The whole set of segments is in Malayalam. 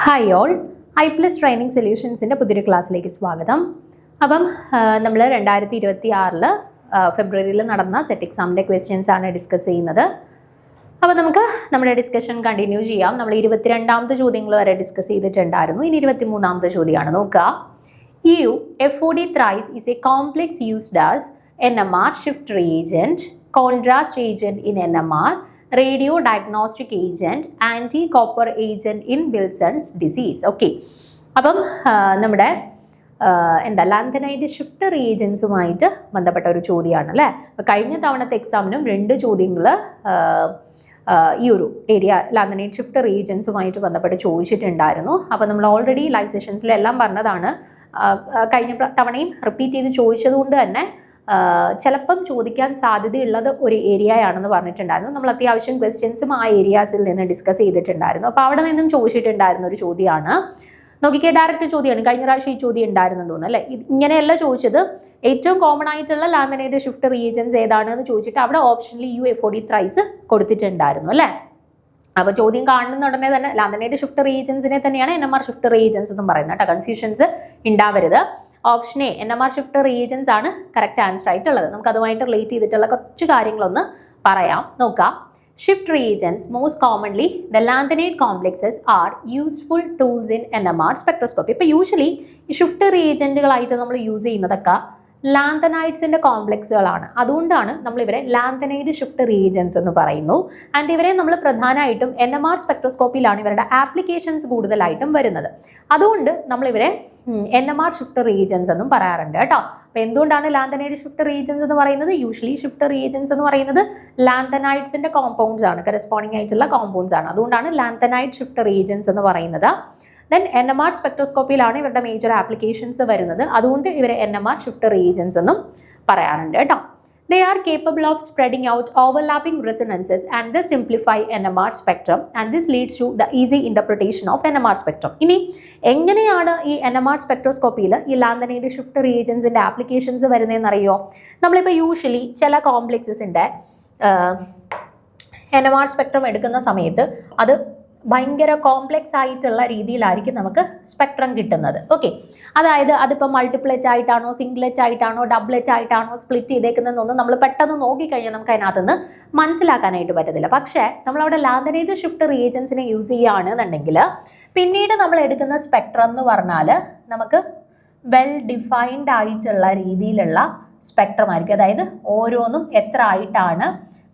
ഹായ് ഓൾ, ഐ+ ട്രെയിനിങ് സൊല്യൂഷൻസിൻ്റെ പുതിയൊരു ക്ലാസ്സിലേക്ക് സ്വാഗതം. അപ്പം നമ്മൾ 2026 ഫെബ്രുവരിയിൽ നടന്ന സെറ്റ് എക്സാമിൻ്റെ ക്വസ്റ്റ്യൻസ് ആണ് ഡിസ്കസ് ചെയ്യുന്നത്. അപ്പോൾ നമുക്ക് നമ്മുടെ ഡിസ്കഷൻ കണ്ടിന്യൂ ചെയ്യാം. നമ്മൾ 22ാമത്തെ ചോദ്യങ്ങൾ വരെ ഡിസ്കസ് ചെയ്തിട്ടുണ്ടായിരുന്നു. ഇനി 23ാമത്തെ ചോദ്യമാണ്. നോക്കുക. FOD thrice is a complex used as NMR, shift reagent, contrast reagent in NMR, radio diagnostic agent, anti-copper agent in Wilson's disease. Okay, അപ്പം നമ്മുടെ ലാന്തനൈഡ് ഷിഫ്റ്റ് റീജൻസുമായിട്ട് ബന്ധപ്പെട്ട ഒരു ചോദ്യമാണ് അല്ലേ. കഴിഞ്ഞ തവണത്തെ എക്സാമിനും 2 ചോദ്യങ്ങൾ ഈ ഒരു ഏരിയ ലാന്തനൈഡ് ഷിഫ്റ്റ് റീജൻസുമായിട്ട് ബന്ധപ്പെട്ട് ചോദിച്ചിട്ടുണ്ടായിരുന്നു. അപ്പോൾ നമ്മൾ ഓൾറെഡി ലൈവ് സെഷൻസിലെല്ലാം പറഞ്ഞതാണ്. കഴിഞ്ഞ തവണയും റിപ്പീറ്റ് ചെയ്ത് ചോദിച്ചതുകൊണ്ട് തന്നെ ചിലപ്പം ചോദിക്കാൻ സാധ്യതയുള്ളത് ഒരു ഏരിയയാണെന്ന് പറഞ്ഞിട്ടുണ്ടായിരുന്നു. നമ്മൾ അത്യാവശ്യം ക്വസ്റ്റ്യൻസും ആ ഏരിയാസിൽ നിന്ന് ഡിസ്കസ് ചെയ്തിട്ടുണ്ടായിരുന്നു. അപ്പോൾ അവിടെ നിന്നും ചോദിച്ചിട്ടുണ്ടായിരുന്ന ഒരു ചോദ്യമാണ്. നോക്കിക്കേ, ഡയറക്റ്റ് ചോദ്യമാണ്. കഴിഞ്ഞ പ്രാവശ്യം ഈ ചോദ്യം ഉണ്ടായിരുന്നെന്ന് തോന്നുന്നു അല്ലേ. ഇങ്ങനെയല്ല ചോദിച്ചത്. ഏറ്റവും കോമൺ ആയിട്ടുള്ള ലാന്തനൈഡ് ഷിഫ്റ്റ് റീജൻസ് ഏതാണെന്ന് ചോദിച്ചിട്ട് അവിടെ ഓപ്ഷനിൽ FOD thrice കൊടുത്തിട്ടുണ്ടായിരുന്നു അല്ലേ. അപ്പോൾ ചോദ്യം കാണുന്ന ഉടനെ തന്നെ ലാന്തനൈഡ് ഷിഫ്റ്റ് റീജൻസിനെ തന്നെയാണ് NMR ഷിഫ്റ്റ് റീജൻസ് എന്നും പറയുന്നത് കേട്ടോ. കൺഫ്യൂഷൻസ് ഉണ്ടാവരുത്. Option A NMR shift regions ആണ് കറക്റ്റ് ആൻസർ ആയിട്ടുള്ളത്. നമുക്ക് അതുമായിട്ട് റിലേറ്റ് ചെയ്തിട്ടുള്ള കുറച്ച് കാര്യങ്ങളൊന്ന് പറയാം. നോക്കാം. Shift regions most commonly the lanthanide complexes R useful tools in NMR spectroscopy. ഇപ്പോൾ യൂഷ്വലി ഈ ഷിഫ്റ്റ് റീജൻറ്റുകളായിട്ട് നമ്മൾ യൂസ് ചെയ്യുന്നതൊക്കെ ലാന്തനൈഡ്സിൻ്റെ കോംപ്ലക്സുകളാണ്. അതുകൊണ്ടാണ് നമ്മൾ ഇവരെ ലാന്തനൈഡ് ഷിഫ്റ്റ് റീജൻസ് എന്ന് പറയുന്നു. ആൻഡ് ഇവരെ നമ്മൾ പ്രധാനമായിട്ടും NMR സ്പെക്ട്രോസ്കോപ്പിയിലാണ് ഇവരുടെ ആപ്ലിക്കേഷൻസ് കൂടുതലായിട്ടും വരുന്നത്. അതുകൊണ്ട് നമ്മളിവരെ NMR ഷിഫ്റ്റ് റീജൻസ് എന്നും പറയാറുണ്ട് കേട്ടോ. അപ്പോൾ എന്തുകൊണ്ടാണ് ലാന്തനൈഡ് ഷിഫ്റ്റ് റീജൻസ് എന്ന് പറയുന്നത്? യൂഷ്വലി ഷിഫ്റ്റ് റീജൻസ് എന്ന് പറയുന്നത് ലാന്തനൈഡ്സിൻ്റെ കോമ്പൗണ്ട്സ് ആണ്, കറസ്പോണ്ടിങ് ആയിട്ടുള്ള കോമ്പൗണ്ട്സ് ആണ്. അതുകൊണ്ടാണ് ലാന്തനൈഡ് ഷിഫ്റ്റ് റീജൻസ് എന്ന് പറയുന്നത്. ദെൻ NMR സ്പെക്ട്രോസ്കോപ്പിയിലാണ് ഇവരുടെ മേജർ ആപ്ലിക്കേഷൻസ് വരുന്നത്. അതുകൊണ്ട് ഇവരെ NMR ഷിഫ്റ്റ് റീജൻസ് എന്നും പറയാറുണ്ട് കേട്ടോ. They are capable of spreading out overlapping resonances and they simplify NMR spectrum and this leads to the easy interpretation of NMR spectrum. ഇനി എങ്ങനെയാണ് ഈ NMR സ്പെക്ട്രോസ്കോപ്പിയിൽ ഈ ലാന്തനൈഡ് ഷിഫ്റ്റ് റീജൻസിൻ്റെ ആപ്ലിക്കേഷൻസ് വരുന്നതെന്ന് അറിയോ? നമ്മളിപ്പോൾ യൂഷ്വലി ചില കോംപ്ലക്സസിൻ്റെ NMR സ്പെക്ട്രം എടുക്കുന്ന സമയത്ത് അത് ഭയങ്കര കോംപ്ലെക്സ് ആയിട്ടുള്ള രീതിയിലായിരിക്കും നമുക്ക് സ്പെക്ട്രം കിട്ടുന്നത്. ഓക്കെ, അതായത് അതിപ്പോൾ മൾട്ടിപ്ലെറ്റ് ആയിട്ടാണോ, സിംഗ്ലെറ്റ് ആയിട്ടാണോ, ഡബ്ലെറ്റ് ആയിട്ടാണോ സ്പ്ലിറ്റ് ചെയ്തേക്കുന്നതെന്നൊന്നും നമ്മൾ പെട്ടെന്ന് നോക്കിക്കഴിഞ്ഞാൽ നമുക്ക് അതിനകത്തുനിന്ന് മനസ്സിലാക്കാനായിട്ട് പറ്റത്തില്ല. പക്ഷേ നമ്മളവിടെ ലാന്തനൈഡ് ഷിഫ്റ്റ് റീജൻസിനെ യൂസ് ചെയ്യുകയാണെന്നുണ്ടെങ്കിൽ പിന്നീട് നമ്മൾ എടുക്കുന്ന സ്പെക്ട്രം എന്ന് പറഞ്ഞാൽ നമുക്ക് വെൽ ഡിഫൈൻഡ് ആയിട്ടുള്ള രീതിയിലുള്ള സ്പെക്ട്രം ആയിരിക്കും. അതായത് ഓരോന്നും എത്ര ആയിട്ടാണ്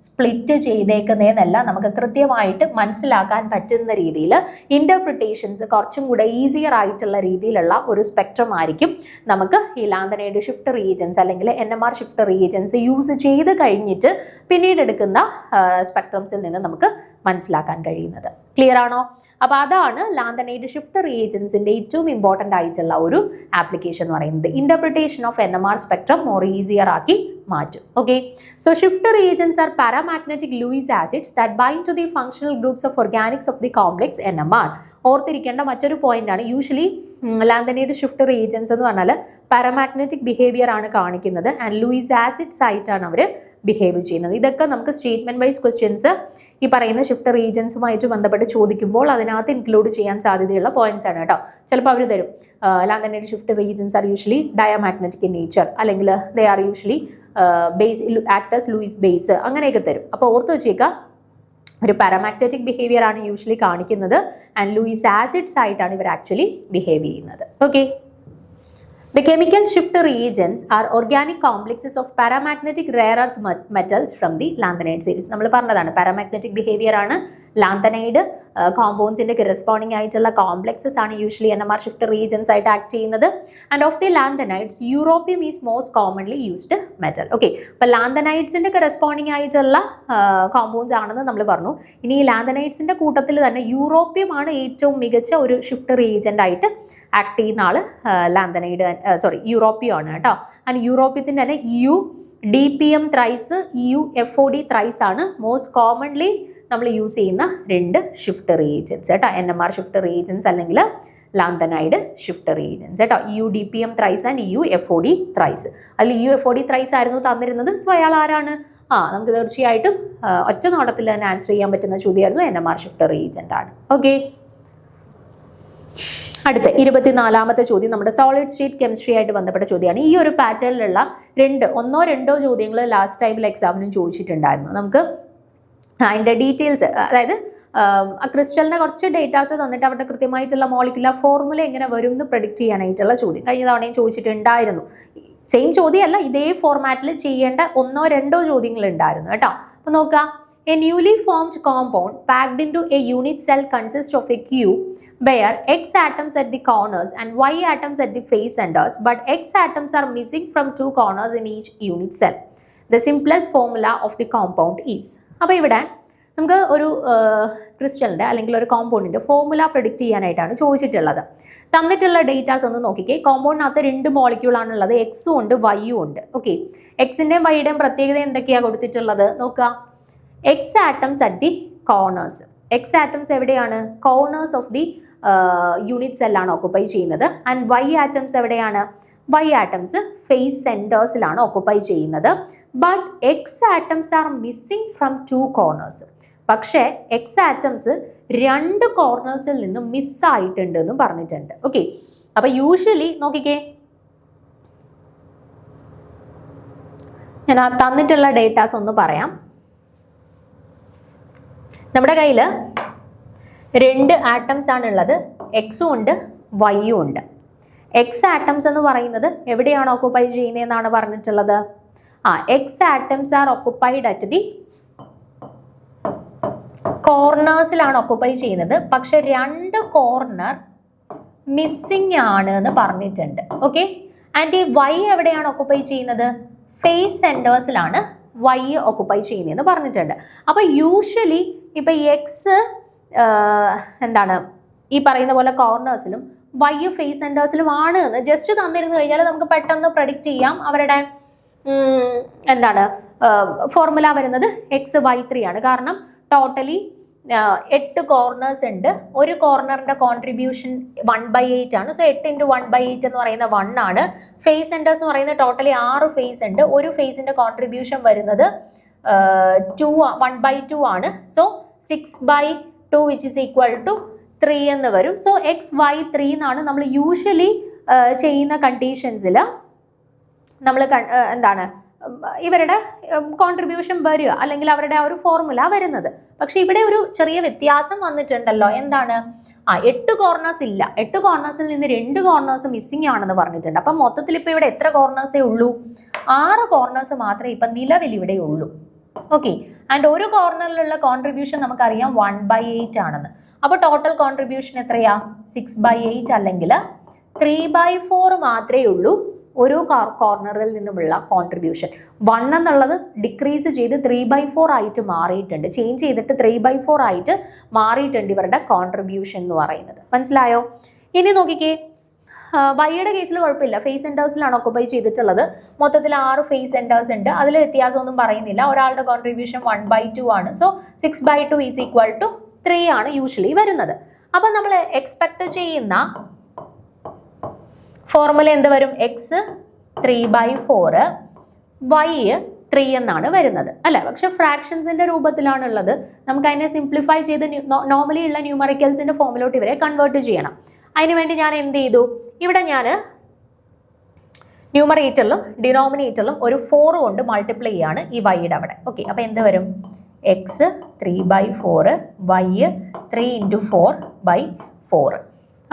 സ്പ്ലിറ്റ് ചെയ്തേക്കുന്നതെന്നല്ല നമുക്ക് കൃത്യമായിട്ട് മനസ്സിലാക്കാൻ പറ്റുന്ന രീതിയിൽ ഇൻ്റർപ്രിട്ടേഷൻസ് കുറച്ചും കൂടെ ഈസിയർ ആയിട്ടുള്ള രീതിയിലുള്ള ഒരു സ്പെക്ട്രം ആയിരിക്കും നമുക്ക് ഈ ലാന്തനൈഡ് ഷിഫ്റ്റ് റീജൻസ് അല്ലെങ്കിൽ NMR ഷിഫ്റ്റ് റീജൻസ് യൂസ് ചെയ്ത് കഴിഞ്ഞിട്ട് പിന്നീട് എടുക്കുന്ന സ്പെക്ട്രംസിൽ നിന്ന് നമുക്ക് മനസ്സിലാക്കാൻ കഴിയുന്നത്. ക്ലിയർ ആണോ? അപ്പോൾ അതാണ് ലാന്തനൈഡ് ഷിഫ്റ്റ് റീജൻസിൻ്റെ ഏറ്റവും ഇമ്പോർട്ടൻ്റ് ആയിട്ടുള്ള ഒരു ആപ്ലിക്കേഷൻ എന്ന് പറയുന്നത്. Interpretation of NMR spectrum more easier ആക്കി മാറ്റും. Okay, so shift reagents are paramagnetic Lewis acids that bind to the functional groups of organics of the complex NMR. ഓർത്തിരിക്കേണ്ട മറ്റൊരു പോയിന്റ് ആണ്, യൂഷ്വലി ലാന്തനൈഡ് ഷിഫ്റ്റ് റീജൻസ് എന്ന് പറഞ്ഞാൽ പാരാമാഗ്നറ്റിക് ബിഹേവിയർ ആണ് കാണിക്കുന്നത് ആൻഡ് ലൂയിസ് ആസിഡ്സ് ആയിട്ടാണ് അവർ ബിഹേവ് ചെയ്യുന്നത്. ഇതൊക്കെ നമുക്ക് സ്റ്റേറ്റ്മെന്റ് വൈസ് ക്വസ്റ്റ്യൻസ് ഈ പറയുന്ന ഷിഫ്റ്റ് റീജൻസുമായിട്ട് ബന്ധപ്പെട്ട് ചോദിക്കുമ്പോൾ അതിനകത്ത് ഇൻക്ലൂഡ് ചെയ്യാൻ സാധ്യതയുള്ള പോയിന്റ്സ് ആണ് കേട്ടോ. ചിലപ്പോൾ അവർ തരും lanthanide shift reagents are usually diamagnetic in nature, അല്ലെങ്കിൽ they are usually base actors Lewis base, അങ്ങനെയൊക്കെ തരും. അപ്പോൾ ഓർത്ത് വെച്ചേക്കുക, ഒരു പാരാമാഗ്നറ്റിക് ബിഹേവിയർ ആണ് യൂഷ്വലി കാണിക്കുന്നത് ആൻഡ് ലൂയിസ് ആസിഡ്സ് ആയിട്ടാണ് ഇവർ ആക്ച്വലി ബിഹേവ് ചെയ്യുന്നത്. Okay, the chemical shift reagents are organic complexes of paramagnetic rare earth metals from the lanthanide series. നമ്മൾ പറഞ്ഞതാണ് പാരാമാഗ്നറ്റിക് ബിഹേവിയർ ആണ് ലാന്തനൈഡ് കോമ്പൗണ്ട്സിൻ്റെ കറസ്പോണ്ടിങ് ആയിട്ടുള്ള കോംപ്ലക്സസ് ആണ് യൂഷ്വലി NMR ഷിഫ്റ്റ് റീജൻസ് ആയിട്ട് ആക്ട് ചെയ്യുന്നത്. And of the lanthanides europium is most commonly used metal. Okay, അപ്പോൾ ലാന്തനൈഡ്സിൻ്റെ കറസ്പോണ്ടിങ് ആയിട്ടുള്ള കോമ്പൗണ്ട്സ് ആണെന്ന് നമ്മൾ പറഞ്ഞു. ഇനി ഈ ലാന്തനൈഡ്സിൻ്റെ കൂട്ടത്തിൽ തന്നെ യൂറോപ്പിയം ആണ് ഏറ്റവും മികച്ച ഒരു ഷിഫ്റ്റ് റീജൻ്റ് ആയിട്ട് ആക്ട് ചെയ്യുന്ന ആൾ ലാന്തനൈഡ് യൂറോപ്പിയം ആണ് കേട്ടോ. ആൻഡ് യൂറോപ്യത്തിൻ്റെ തന്നെ DPM thrice, FOD thrice ആണ് മോസ്റ്റ് കോമൺലി നമ്മൾ യൂസ് ചെയ്യുന്ന 2 ഷിഫ്റ്റ് റീജൻസ് കേട്ടോ. NMR ഷിഫ്റ്റ് റീജൻസ് അല്ലെങ്കിൽ ലാന്തനൈഡ് ഷിഫ്റ്റ് റീജൻസ് കേട്ടോ. DPM thrice and FOD thrice. അതിൽ FOD thrice ആയിരുന്നു തന്നിരുന്നത്. സോ അയാൾ ആരാണ്? നമുക്ക് തീർച്ചയായിട്ടും ഒറ്റ നോട്ടത്തിൽ തന്നെ ആൻസർ ചെയ്യാൻ പറ്റുന്ന ചോദ്യമായിരുന്നു NMR ഷിഫ്റ്റ് റീജൻ്റ് ആണ്. ഓക്കെ, അടുത്ത 24ാമത്തെ ചോദ്യം നമ്മുടെ സോളിഡ് സ്റ്റേറ്റ് കെമിസ്ട്രി ആയിട്ട് ബന്ധപ്പെട്ട ചോദ്യമാണ്. ഈ ഒരു പാറ്റേണിലുള്ള ഒന്നോ രണ്ടോ ചോദ്യങ്ങൾ ലാസ്റ്റ് ടൈമിൽ എക്സാമിനും ചോദിച്ചിട്ടുണ്ടായിരുന്നു. നമുക്ക് അതിൻ്റെ ഡീറ്റെയിൽസ്, അതായത് ക്രിസ്റ്റലിൻ്റെ കുറച്ച് ഡേറ്റാസ് തന്നിട്ട് അവരുടെ കൃത്യമായിട്ടുള്ള മോളിക്കുലർ ഫോർമുല എങ്ങനെ വരും എന്ന് പ്രഡിക്റ്റ് ചെയ്യാനായിട്ടുള്ള ചോദ്യം കഴിഞ്ഞ തവണയും ചോദിച്ചിട്ടുണ്ടായിരുന്നു. സെയിം ചോദ്യമല്ല, ഇതേ ഫോർമാറ്റിൽ ചെയ്യേണ്ട ഒന്നോ രണ്ടോ ചോദ്യങ്ങൾ ഉണ്ടായിരുന്നു കേട്ടോ. അപ്പോൾ നോക്കാം. A newly formed compound packed into a unit cell consists of a cube where X atoms at the corners and Y atoms at the face centers, but X atoms are missing from 2 corners in each unit cell. The simplest formula of the compound is. അപ്പോൾ ഇവിടെ നമുക്ക് ഒരു ക്രിസ്റ്റലിൻ്റെ അല്ലെങ്കിൽ ഒരു കോമ്പൗണ്ടിൻ്റെ ഫോർമുല പ്രെഡിക്റ്റ് ചെയ്യാനായിട്ടാണ് ചോദിച്ചിട്ടുള്ളത്. തന്നിട്ടുള്ള ഡേറ്റാസ് ഒന്ന് നോക്കിക്കേ. കോമ്പൗണ്ടിനകത്ത് 2 മോളിക്യൂളാണുള്ളത്, എക്സും ഉണ്ട് വൈയും ഉണ്ട്. ഓക്കെ, എക്സിൻ്റെയും വൈയുടെയും പ്രത്യേകത എന്തൊക്കെയാണ് കൊടുത്തിട്ടുള്ളത് നോക്കുക. X atoms at the corners. X atoms എവിടെയാണ്? കോർണേഴ്സ് ഓഫ് ദി യൂണിറ്റ് സെല്ലാണ് ഓക്കുപ്പൈ ചെയ്യുന്നത്. ആൻഡ് Y atoms എവിടെയാണ്? Y atoms ഫേസ് സെൻറ്റേഴ്സിലാണ് ഓക്കുപ്പൈ ചെയ്യുന്നത്. But X atoms are missing from 2 corners. പക്ഷേ X atoms 2 കോർണേഴ്സിൽ നിന്നും മിസ്സായിട്ടുണ്ട് എന്ന് പറഞ്ഞിട്ടുണ്ട്. ഓക്കെ, അപ്പോൾ യൂഷ്വലി നോക്കിക്കേ, ഞാൻ തന്നിട്ടുള്ള ഡേറ്റാസ് ഒന്ന് പറയാം. നമ്മുടെ കയ്യിൽ 2 ആറ്റംസ് ആണുള്ളത്, എക്സും ഉണ്ട് വൈയും ഉണ്ട്. എക്സ് ആറ്റംസ് എന്ന് പറയുന്നത് എവിടെയാണ് ഓക്കുപ്പൈ ചെയ്യുന്നതെന്നാണ് പറഞ്ഞിട്ടുള്ളത്. X atoms are occupied at the കോർണേഴ്സിലാണ് ഓക്കുപ്പൈ ചെയ്യുന്നത്. പക്ഷെ 2 കോർണർ മിസ്സിംഗ് ആണ് എന്ന് പറഞ്ഞിട്ടുണ്ട്. ഓക്കെ, ആൻഡ് ഈ വൈ എവിടെയാണ് ഓക്കുപ്പൈ ചെയ്യുന്നത്? ഫേസ് സെൻറ്റേഴ്സിലാണ് വൈ ഓക്കുപ്പൈ ചെയ്യുന്നതെന്ന് പറഞ്ഞിട്ടുണ്ട്. അപ്പോൾ യൂഷ്വലി ഇപ്പം എക്സ് എന്താണ് ഈ പറയുന്ന പോലെ കോർണേഴ്സിലും വൈ ഫേസ് സെൻറ്റേഴ്സിലും ആണ് എന്ന് ജസ്റ്റ് തന്നിരുന്നു കഴിഞ്ഞാൽ നമുക്ക് പെട്ടെന്ന് പ്രഡിക്റ്റ് ചെയ്യാം. അവരുടെ എന്താണ് ഫോർമുല വരുന്നത് XY3 ആണ്. കാരണം ടോട്ടലി 8 കോർണേഴ്സ് ഉണ്ട്. ഒരു കോർണറിൻ്റെ കോൺട്രിബ്യൂഷൻ 1/8 ആണ്. സോ 8 × 1/8 എന്ന് പറയുന്ന 1 ആണ്. ഫേസ് സെൻറ്റേഴ്സ് എന്ന് പറയുന്നത് ടോട്ടലി 6 ഫേസ് ഉണ്ട്. ഒരു ഫേസിൻ്റെ കോൺട്രിബ്യൂഷൻ വരുന്നത് 1/2 ആണ്. So 6/2 which is equal to 3 എന്ന് വരും. സോ XY3 എന്നാണ് നമ്മൾ യൂഷ്വലി ചെയ്യുന്ന കണ്ടീഷൻസിൽ നമ്മൾ എന്താണ് ഇവരുടെ കോൺട്രിബ്യൂഷൻ വരിക, അല്ലെങ്കിൽ അവരുടെ ആ ഒരു ഫോർമുല വരുന്നത്. പക്ഷെ ഇവിടെ ഒരു ചെറിയ വ്യത്യാസം വന്നിട്ടുണ്ടല്ലോ. എന്താണ്? 8 കോർണേഴ്സ് ഇല്ല, 8 കോർണേഴ്സിൽ നിന്ന് 2 കോർണേഴ്സ് മിസ്സിംഗ് ആണെന്ന് പറഞ്ഞിട്ടുണ്ട്. അപ്പം മൊത്തത്തിൽ ഇപ്പോൾ ഇവിടെ എത്ര കോർണേഴ്സേ ഉള്ളൂ? 6 കോർണേഴ്സ് മാത്രമേ ഇപ്പം നിലവിൽ ഇവിടെ ഉള്ളൂ. ഓക്കെ, ആൻഡ് ഒരു കോർണറിലുള്ള കോൺട്രിബ്യൂഷൻ നമുക്കറിയാം 1/8 ആണെന്ന്. അപ്പോൾ ടോട്ടൽ കോൺട്രിബ്യൂഷൻ എത്രയാ? 6/8 അല്ലെങ്കിൽ 3/4 മാത്രമേ ഉള്ളൂ ഓരോ കോർണറിൽ നിന്നുമുള്ള കോൺട്രിബ്യൂഷൻ. 1 എന്നുള്ളത് ഡിക്രീസ് ചെയ്ത് 3/4 ആയിട്ട് മാറിയിട്ടുണ്ട്. ചേഞ്ച് ചെയ്തിട്ട് 3/4 ആയിട്ട് മാറിയിട്ടുണ്ട് ഇവരുടെ കോൺട്രിബ്യൂഷൻ എന്ന് പറയുന്നത്. മനസ്സിലായോ? ഇനി നോക്കിക്കേ, വൈയുടെ കേസിൽ കുഴപ്പമില്ല, ഫേസ് സെൻറ്റേഴ്സിലാണ് ഓക്കുപ്പൈ ചെയ്തിട്ടുള്ളത്. മൊത്തത്തിൽ 6 ഫേസ് സെൻറ്റേഴ്സ് ഉണ്ട്. അതിൽ വ്യത്യാസമൊന്നും പറയുന്നില്ല. ഒരാളുടെ കോൺട്രിബ്യൂഷൻ 1/2 ആണ്. സോ 6/2 ഈസ് ഈക്വൽ ടു 3 ആണ് യൂഷ്വലി വരുന്നത്. അപ്പം നമ്മൾ എക്സ്പെക്ട് ചെയ്യുന്ന ഫോർമുല എന്ത് വരും? എക്സ് 3/4, വൈ 3 എന്നാണ് വരുന്നത് അല്ലേ? പക്ഷെ ഫ്രാക്ഷൻസിന്റെ രൂപത്തിലാണുള്ളത്. നമുക്ക് അതിനെ സിംപ്ലിഫൈ ചെയ്ത് നോർമലി ഉള്ള ന്യൂമറിക്കൽസിന്റെ ഫോമിലോട്ട് ഇവരെ കൺവേർട്ട് ചെയ്യണം. അതിനുവേണ്ടി ഞാൻ എന്ത് ചെയ്തു? ഇവിടെ ഞാൻ ന്യൂമറേറ്ററിലും ഡിനോമിനേറ്ററിലും ഒരു 4 കൊണ്ട് മൾട്ടിപ്ലൈ ചെയ്യാണ് ഈ വൈയുടെ അവിടെ. ഓക്കെ, അപ്പോൾ എന്ത് വരും? X 3/4, Y 3 × 4/4.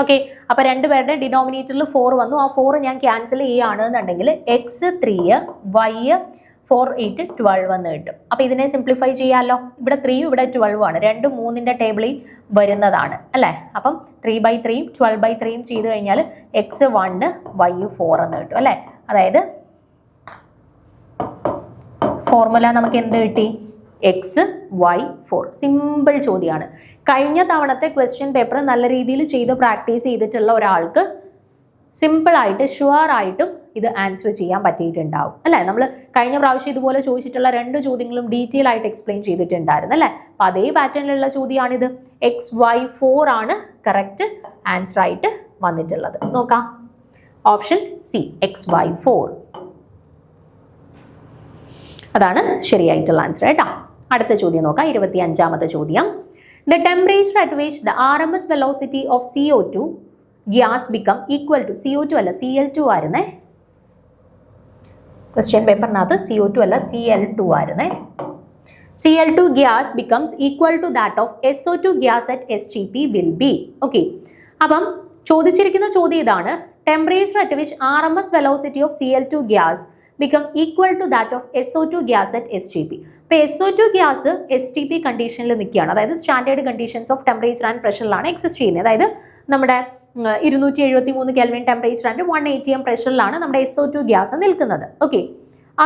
ഓക്കെ, അപ്പോൾ രണ്ടുപേരുടെ ഡിനോമിനേറ്ററിൽ 4 വന്നു. ആ 4 ഞാൻ ക്യാൻസൽ ചെയ്യുകയാണെന്നുണ്ടെങ്കിൽ എക്സ് 3, വൈ 4, 8, 12 എന്ന് കിട്ടും. അപ്പോൾ ഇതിനെ സിംപ്ലിഫൈ ചെയ്യാമല്ലോ. ഇവിടെ 3 ഇവിടെ 12 ആണ്. 2, 3ന്റെ ടേബിളിൽ വരുന്നതാണ് അല്ലേ? അപ്പം 3/3 12/3 ചെയ്ത് കഴിഞ്ഞാൽ എക്സ് 1, വൈ 4 എന്ന് കിട്ടും അല്ലേ? അതായത് ഫോർമുല നമുക്ക് എന്ത് കിട്ടി? XY4. സിമ്പിൾ ചോദ്യമാണ്. കഴിഞ്ഞ തവണത്തെ ക്വസ്റ്റ്യൻ പേപ്പർ നല്ല രീതിയിൽ ചെയ്ത് പ്രാക്ടീസ് ചെയ്തിട്ടുള്ള ഒരാൾക്ക് സിമ്പിളായിട്ട് ഷുവറായിട്ടും ഇത് ആൻസർ ചെയ്യാൻ പറ്റിയിട്ടുണ്ടാവും അല്ലേ? നമ്മൾ കഴിഞ്ഞ പ്രാവശ്യം ഇതുപോലെ ചോദിച്ചിട്ടുള്ള 2 ചോദ്യങ്ങളും ഡീറ്റെയിൽ ആയിട്ട് എക്സ്പ്ലെയിൻ ചെയ്തിട്ടുണ്ടായിരുന്നു അല്ലേ? അപ്പോൾ അതേ പാറ്റേണിലുള്ള ചോദ്യമാണിത്. XY4 ആണ് കറക്റ്റ് ആൻസർ ആയിട്ട് വന്നിട്ടുള്ളത്. നോക്കാം, ഓപ്ഷൻ സി XY4 അതാണ് ശരിയായിട്ടുള്ള ആൻസർ കേട്ടോ. അടുത്ത ചോദ്യം നോക്കാം, 25ാമത്തെ ചോദ്യം. The temperature at which the RMS velocity of CO2 gas become equal to CO2 അല്ല Cl2 ആയിരുന്നേ. ക്വസ്റ്റ്യൻ പേപ്പറിനകത്ത് CO2 അല്ല Cl2 ആയിരുന്നേ. Cl2 gas becomes equal to that of SO2 gas at STP will be. Okay, അപ്പം ചോദിച്ചിരിക്കുന്ന ചോദ്യം ഇതാണ്, temperature at which RMS velocity of Cl2 gas become equal to that of SO2 gas at STP. ഇപ്പോൾ SO2 ഗ്യാസ് STP കണ്ടീഷനിൽ നിൽക്കുകയാണ്, അതായത് standard conditions of temperature and പ്രഷറിലാണ് എക്സിസ്റ്റ് ചെയ്യുന്നത്. അതായത് നമ്മുടെ 273 കെൽവിൻ ടെമ്പറേച്ചർ ആൻഡ് 180 പ്രഷറിലാണ് നമ്മുടെ SO2 ഗ്യാസ് നിൽക്കുന്നത്. ഓക്കെ,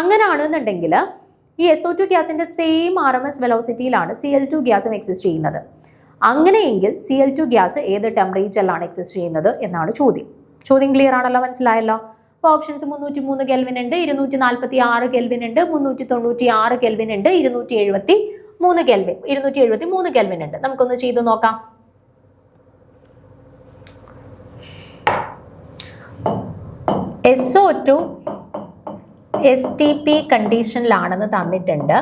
അങ്ങനെയാണെന്നുണ്ടെങ്കിൽ ഈ SO2 ഗ്യാസിന്റെ സെയിം RMS വെലോസിറ്റിയിലാണ് Cl2 ഗ്യാസും എക്സിസ്റ്റ് ചെയ്യുന്നത്. അങ്ങനെയെങ്കിൽ Cl2 ഗ്യാസ് ഏത് ടെമ്പറേച്ചറിലാണ് എക്സിസ്റ്റ് ചെയ്യുന്നത് എന്നാണ് ചോദ്യം. ചോദ്യം ക്ലിയർ ആണല്ലോ, മനസ്സിലായല്ലോ? അപ്പോൾ ഓപ്ഷൻസ് 303 കെൽവിൻ ഉണ്ട്, 246 കെൽവിൻ ഉണ്ട്, 396 കെൽവിൻ ഉണ്ട്, 273 കെൽവിൻ ഉണ്ട്. നമുക്കൊന്ന് ചെയ്ത് നോക്കാം. SO2 STP കണ്ടീഷനിലാണെന്ന് തന്നിട്ടുണ്ട്.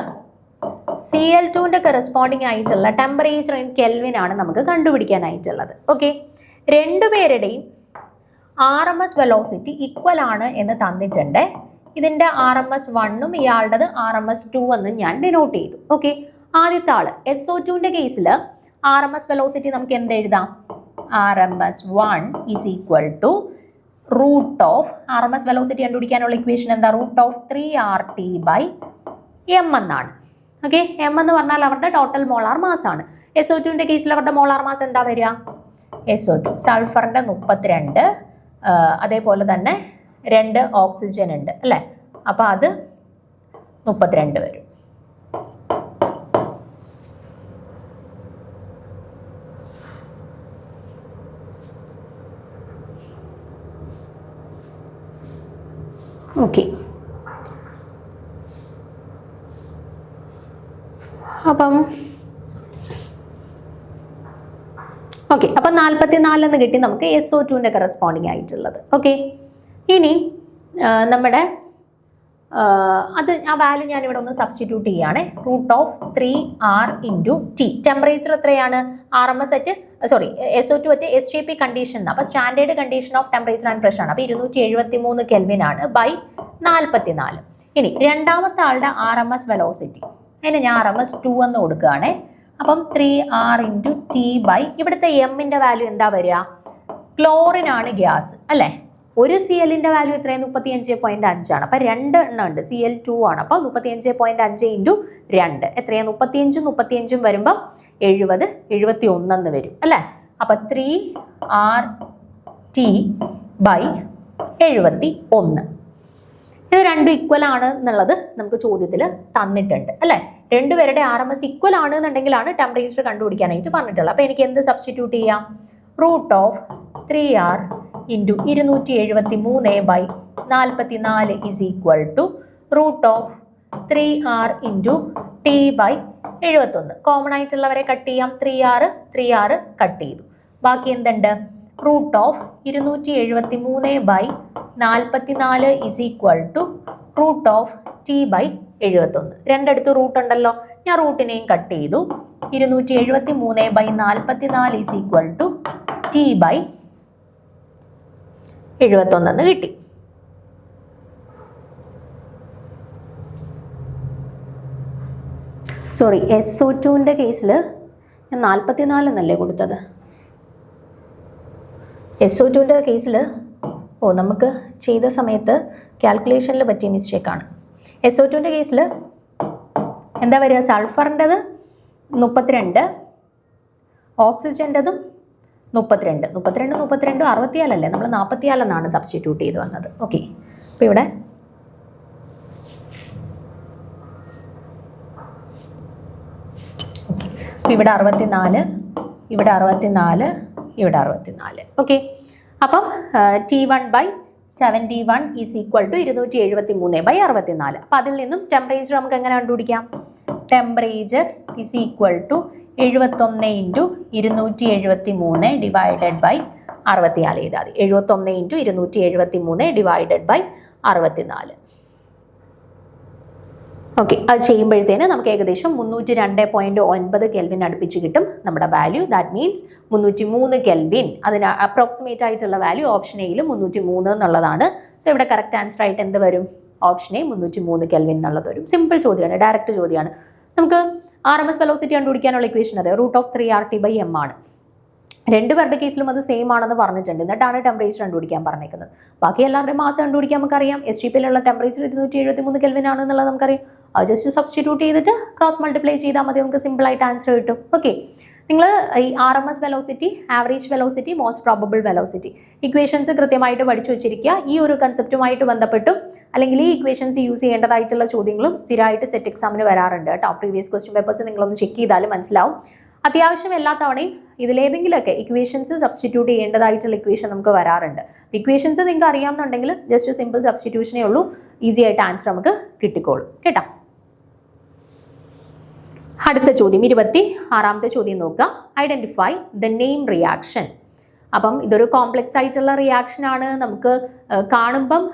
Cl2ന്റെ കറസ്പോണ്ടിങ് ആയിട്ടുള്ള ടെമ്പറേച്ചർ ഇൻ കെൽവിൻ ആണ് നമുക്ക് കണ്ടുപിടിക്കാനായിട്ടുള്ളത്. ഓക്കെ, രണ്ടുപേരുടെയും RMS വെലോസിറ്റി ഈക്വൽ ആണ് എന്ന് തന്നിട്ടുണ്ട്. ഇതിൻ്റെ RMS 1ഉം ഇയാളുടേത് RMS 2 എന്ന് ഞാൻ ഡിനോട്ട് ചെയ്തു. ഓക്കെ, ആദ്യത്തെ ആള് SO2ന്റെ കേസിൽ RMS വെലോസിറ്റി നമുക്ക് എന്ത് എഴുതാം? RMS 1 is equal to root of RMS velocity കണ്ടുപിടിക്കാനുള്ള ഇക്വേഷൻ എന്താ? റൂട്ട് ഓഫ് 3RT/m എന്നാണ്. ഓക്കെ, m എന്ന് പറഞ്ഞാൽ അവരുടെ ടോട്ടൽ മോളാർ മാസ് ആണ്. SO2ന്റെ കേസിൽ അവരുടെ മോളാർ മാസ് എന്താ വരിക? SO2 സൾഫറിന്റെ 32, അതേപോലെ തന്നെ 2 ഓക്സിജൻ ഉണ്ട് അല്ലേ, അപ്പോൾ അത് 32 വരും. ഓക്കെ, അപ്പം 44 എന്ന് കിട്ടി നമുക്ക് SO2ന്റെ കറസ്പോണ്ടിങ് ആയിട്ടുള്ളത്. ഓക്കെ, ഇനി നമ്മുടെ അത് ആ വാല്യൂ ഞാൻ ഇവിടെ ഒന്ന് സബ്സ്റ്റിറ്റ്യൂട്ട് ചെയ്യുകയാണ്. Root of 3R into T. Temperature എത്രയാണ്? RMS at SO2 at STP condition. അപ്പോൾ standard condition of temperature and pressure ആണ്. അപ്പോൾ 273 കെൽവിൻ ആണ് ബൈ 44. ഇനി രണ്ടാമത്തെ ആളുടെ RMS വെലോസിറ്റി, അതിന് ഞാൻ RMS 2 എന്ന് കൊടുക്കുകയാണ്. അപ്പം 3R ഇൻറ്റു T ബൈ ഇവിടുത്തെ എമ്മിൻ്റെ വാല്യൂ എന്താ വരിക? ക്ലോറിൻ ആണ് ഗ്യാസ് അല്ലേ. ഒരു Clന്റെ വാല്യൂ എത്രയാണ്? 35.5 ആണ്. അപ്പം 2 എണ്ണം ഉണ്ട്, Cl2 ആണ്. അപ്പോൾ 35.5 ഇൻറ്റു 2 എത്രയാണ്? 35 വരുമ്പം 70, 71 എന്ന് വരും അല്ലേ. അപ്പം 3RT ബൈ 71. ഇത് രണ്ടും ഈക്വൽ ആണ് എന്നുള്ളത് നമുക്ക് ചോദ്യത്തിൽ തന്നിട്ടുണ്ട് അല്ലേ. രണ്ടുപേരുടെ RMS ഈക്വൽ ആണ് എന്നുണ്ടെങ്കിലാണ് ടെമ്പറേച്ചർ കണ്ടുപിടിക്കാനായിട്ട് പറഞ്ഞിട്ടുള്ളത്. അപ്പോൾ എനിക്ക് എന്ത് സബ്സ്റ്റിറ്റ്യൂട്ട് ചെയ്യാം? Root of 3R into 273 by 44 is equal to root of 3R into T by 71. Common ആയിട്ടുള്ളവരെ കട്ട് ചെയ്യാം. 3R കട്ട് ചെയ്തു. ബാക്കി എന്തുണ്ട്? Root of 273 by 44 is equal to root of T by 71. രണ്ടിടത്ത് റൂട്ട് ഉണ്ടല്ലോ, ഞാൻ റൂട്ടിനെയും കട്ട് ചെയ്തു. 273 by 44 is equal to T by 71 എന്ന് കിട്ടി. സോറി, SO2ന്റെ കേസിൽ ഞാൻ 44 എന്നല്ലേ കൊടുത്തത്. SO2ന്റെ കേസിൽ നമുക്ക് ചെയ്ത സമയത്ത് കാൽക്കുലേഷനിൽ പറ്റിയ മിസ്റ്റേക്കാണ്. SO2ന്റെ കേസിൽ എന്താ വരിക? സൾഫറിൻ്റെത് 32, ഓക്സിജൻ്റെതും 32. 64 അല്ലേ, നമ്മൾ 44 എന്നാണ് സബ്സ്റ്റിറ്റ്യൂട്ട് ചെയ്ത് വന്നത്. ഓക്കെ, അപ്പോൾ ഇവിടെ ഇവിടെ 64, ഇവിടെ 64, ഇവിടെ 64. ഓക്കെ, അപ്പം T1 by 71 is equal to 273 by 64. അപ്പം അതിൽ നിന്നും ടെമ്പറേച്ചർ നമുക്ക് എങ്ങനെ കണ്ടുപിടിക്കാം? Temperature is equal to 71 into 273 divided by 64 ചെയ്താൽ മതി. 71 ഇൻറ്റു 273 ഡിവൈഡഡ് ബൈ 64. ഓക്കെ, അത് ചെയ്യുമ്പോഴത്തേന് നമുക്ക് ഏകദേശം 302.9 കെൽവിൻ അടുപ്പിച്ച് കിട്ടും നമ്മുടെ വാല്യൂ. That means 303 kelvin. അതിന് അപ്രോക്സിമേറ്റ് ആയിട്ടുള്ള വാല്യൂ ഓപ്ഷൻ എയിൽ 303 എന്നുള്ളതാണ്. സോ ഇവിടെ കറക്റ്റ് ആൻസർ ആയിട്ട് എന്ത് വരും? ഓപ്ഷൻ എ 303 കെൽവിൻ എന്നുള്ളത് വരും. സിമ്പിൾ ചോദ്യമാണ്, ഡയറക്റ്റ് ചോദ്യമാണ്. നമുക്ക് RMS വെലോസിറ്റി കണ്ടുപിടിക്കാനുള്ള ഇക്വേഷൻ അറിയാം. √3RT/m ആണ്. രണ്ടുപേരുടെ കേസിലും അത് സെയിം ആണെന്ന് പറഞ്ഞിട്ടുണ്ട്. എന്നിട്ടാണ് ടെമ്പറേച്ചർ കണ്ടുപിടിക്കാൻ പറഞ്ഞേക്കുന്നത്. ബാക്കി എല്ലാവരുടെയും മാസം കണ്ടുപിടിക്കാൻ നമുക്കറിയാം. STPയിലുള്ള ടെമ്പറേച്ചർ 273 കെൽവിൻ ആണെന്നുള്ളത് നമുക്കറിയാം. അത് ജസ്റ്റ് സബ്സ്റ്റിറ്റ്യൂട്ട് ചെയ്തിട്ട് ക്രോസ് മൾട്ടിപ്ലൈ ചെയ്താൽ മതി, നമുക്ക് സിമ്പിളായിട്ട് ആൻസർ കിട്ടും. ഓക്കെ, നിങ്ങൾ ഈ RMS velocity, average velocity, most probable velocity equations കൃത്യമായിട്ട് പഠിച്ചു വെച്ചിരിക്കുക. ഈ ഒരു കൺസെപ്റ്റുമായിട്ട് ബന്ധപ്പെട്ടും അല്ലെങ്കിൽ ഈ ഇക്വേഷൻസ് യൂസ് ചെയ്യേണ്ടതായിട്ടുള്ള ചോദ്യങ്ങളും സ്ഥിരമായിട്ട് സെറ്റ് എക്സാമിന് വരാറുണ്ട് കേട്ടോ. പ്രീവിയസ് ക്വസ്റ്റ്യൻ പേപ്പേഴ്സ് നിങ്ങളൊന്ന് ചെക്ക് ചെയ്താലും മനസ്സിലാവും. അത്യാവശ്യം എല്ലാ തവണയും ഇതിലേതെങ്കിലുമൊക്കെ ഇക്വേഷൻസ് സബ്സ്റ്റിറ്റ്യൂട്ട് ചെയ്യേണ്ടതായിട്ടുള്ള ഇക്വേഷൻ നമുക്ക് വരാറുണ്ട്. ഇക്വേഷൻസ് നിങ്ങൾക്ക് അറിയാമെന്നുണ്ടെങ്കിൽ ജസ്റ്റ് സിമ്പിൾ സബ്സ്റ്റിറ്റ്യൂഷനേ ഉള്ളൂ, ഈസി ആയിട്ട് ആൻസർ നമുക്ക് കിട്ടിക്കോളും കേട്ടോ. അടുത്ത ചോദ്യം 26ാമത്തെ ചോദ്യം നോക്കുക. Identify the name reaction. അപ്പം ഇതൊരു കോംപ്ലക്സ് ആയിട്ടുള്ള റിയാക്ഷൻ ആണ്. നമുക്ക് കാണുമ്പം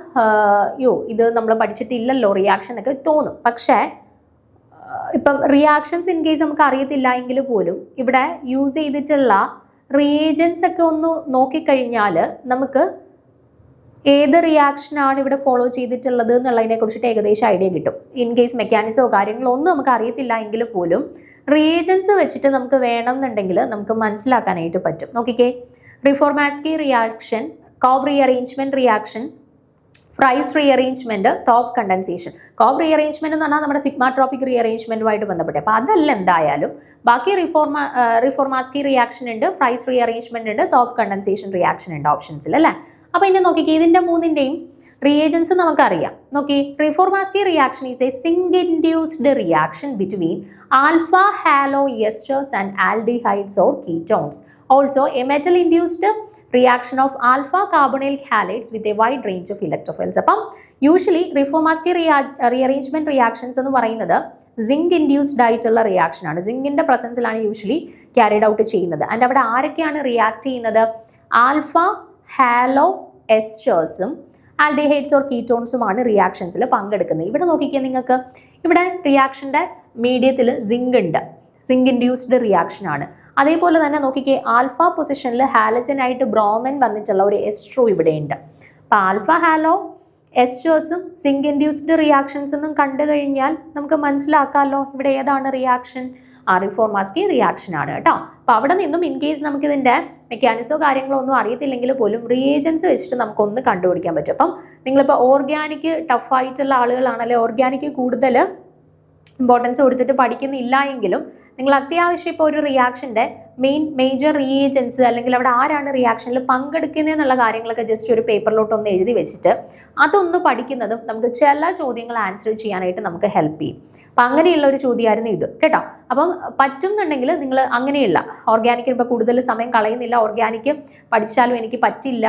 ഇത് നമ്മൾ പഠിച്ചിട്ടില്ലല്ലോ റിയാക്ഷൻ എന്നൊക്കെ തോന്നും. പക്ഷേ ഇപ്പം റിയാക്ഷൻസ് ഇൻ കേസ് നമുക്ക് അറിയത്തില്ല എങ്കിൽ പോലും ഇവിടെ യൂസ് ചെയ്തിട്ടുള്ള റിയേജൻസ് ഒക്കെ ഒന്ന് നോക്കിക്കഴിഞ്ഞാൽ നമുക്ക് ഏത് റിയാക്ഷനാണ് ഇവിടെ ഫോളോ ചെയ്തിട്ടുള്ളത് എന്നുള്ളതിനെ കുറിച്ചിട്ട് ഏകദേശം ഐഡിയ കിട്ടും. ഇൻ കേസ് മെക്കാനിസമോ കാര്യങ്ങളോ ഒന്നും നമുക്ക് അറിയത്തില്ല എങ്കിൽ പോലും റിയേജൻസ് വെച്ചിട്ട് നമുക്ക് വേണമെന്നുണ്ടെങ്കിൽ നമുക്ക് മനസ്സിലാക്കാനായിട്ട് പറ്റും. നോക്കിക്കേ, Reformatsky reaction, Cope rearrangement reaction, Fries rearrangement, top condensation. Cope rearrangement എന്ന് പറഞ്ഞാൽ നമ്മുടെ സിഗ്മാട്രോപിക് റീഅറേഞ്ച്മെന്റുമായിട്ട് ബന്ധപ്പെട്ട്. അപ്പോൾ അതല്ല എന്തായാലും ബാക്കി റിഫോർമാറ്റ്സ്കി റിയാക്ഷൻ ഉണ്ട്, ഫ്രൈസ് റീഅറേഞ്ച്മെന്റ് ഉണ്ട്, ടോപ്പ് കണ്ടൻസേഷൻ റിയാക്ഷൻ ഉണ്ട് ഓപ്ഷൻസിൽ അല്ലേ. അപ്പോൾ ഇനി നോക്കിക്കേ, ഇതിന്റെ മൂന്നിന്റെയും റിയേജൻസ് നമുക്കറിയാം. നോക്കി, Reformatsky reaction is a zinc induced reaction between alpha halo esters and aldehydes or ketones. Also, a metal-induced reaction of alpha carbonyl halides with a wide range of electrophiles. അപ്പം യൂഷ്വലി റിഫോർമാറ്റ്സ്കി റീഅറേഞ്ച്മെന്റ് റിയാക്ഷൻസ് എന്ന് പറയുന്നത് സിങ്ക് ഇൻഡ്യൂസ്ഡ് ആയിട്ടുള്ള റിയാക്ഷൻ ആണ്. സിങ്കിന്റെ പ്രസൻസിലാണ് യൂഷ്വലി ക്യാരിഡ് ഔട്ട് ചെയ്യുന്നത്. ആൻഡ് അവിടെ ആരൊക്കെയാണ് റിയാക്ട് ചെയ്യുന്നത്? ആൽഫ ഹാലോ എസ്റ്റേഴ്സും ആൽഡിഹൈഡ്സ് ഓർ കീറ്റോൺസുമാണ് റിയാക്ഷൻസിൽ പങ്കെടുക്കുന്നത്. ഇവിടെ നോക്കിക്കാൻ നിങ്ങൾക്ക്, ഇവിടെ റിയാക്ഷന്റെ മീഡിയത്തിൽ സിങ്ക് ഉണ്ട്, സിങ്ക് ഇൻഡ്യൂസ്ഡ് റിയാക്ഷൻ ആണ്. അതേപോലെ തന്നെ നോക്കിക്കേ, ആൽഫ പൊസിഷനിൽ ഹാലജനായിട്ട് ബ്രോമൻ വന്നിട്ടുള്ള ഒരു എസ്ട്രോ ഇവിടെ ഉണ്ട്. അപ്പോൾ ആൽഫ ഹാലോ എസ്റ്റേഴ്സും സിങ്ക് ഇൻഡ്യൂസ്ഡ് റിയാക്ഷൻസ് എന്നും കണ്ടു കഴിഞ്ഞാൽ നമുക്ക് മനസ്സിലാക്കാമല്ലോ ഇവിടെ ഏതാണ് റിയാക്ഷൻ. റിഫോർമാറ്റ്സ്കി റിയാക്ഷൻ ആണ് കേട്ടോ. അപ്പോൾ അവിടെ നിന്നും ഇൻ കേസ് നമുക്കിതിൻ്റെ മെക്കാനിസോ കാര്യങ്ങളോ ഒന്നും അറിയത്തില്ലെങ്കിൽ പോലും റിയേജൻസ് വെച്ചിട്ട് നമുക്കൊന്ന് കണ്ടുപിടിക്കാൻ പറ്റും. അപ്പം നിങ്ങളിപ്പോൾ ഓർഗാനിക് ടഫായിട്ടുള്ള ആളുകളാണല്ലേ, ഓർഗാനിക് കൂടുതൽ ഇമ്പോർട്ടൻസ് കൊടുത്തിട്ട് പഠിക്കുന്നില്ല എങ്കിലും നിങ്ങൾ അത്യാവശ്യം ഇപ്പോൾ ഒരു റിയാക്ഷൻ്റെ മേജർ റിയേജൻസ് അല്ലെങ്കിൽ അവിടെ ആരാണ് റിയാക്ഷനിൽ പങ്കെടുക്കുന്നതെന്നുള്ള കാര്യങ്ങളൊക്കെ ജസ്റ്റ് ഒരു പേപ്പറിലോട്ട് ഒന്ന് എഴുതി വെച്ചിട്ട് അതൊന്ന് പഠിക്കുന്നതും നമുക്ക് ചില ചോദ്യങ്ങൾ ആൻസർ ചെയ്യാനായിട്ട് നമുക്ക് ഹെൽപ്പ് ചെയ്യും. അപ്പം അങ്ങനെയുള്ള ഒരു ചോദ്യമായിരുന്നു ഇത് കേട്ടോ. അപ്പം പറ്റുന്നുണ്ടെങ്കിൽ നിങ്ങൾ അങ്ങനെയുള്ള ഓർഗാനിക്കിന് ഇപ്പോൾ കൂടുതൽ സമയം കളയുന്നില്ല, ഓർഗാനിക് പഠിച്ചാലും എനിക്ക് പറ്റില്ല,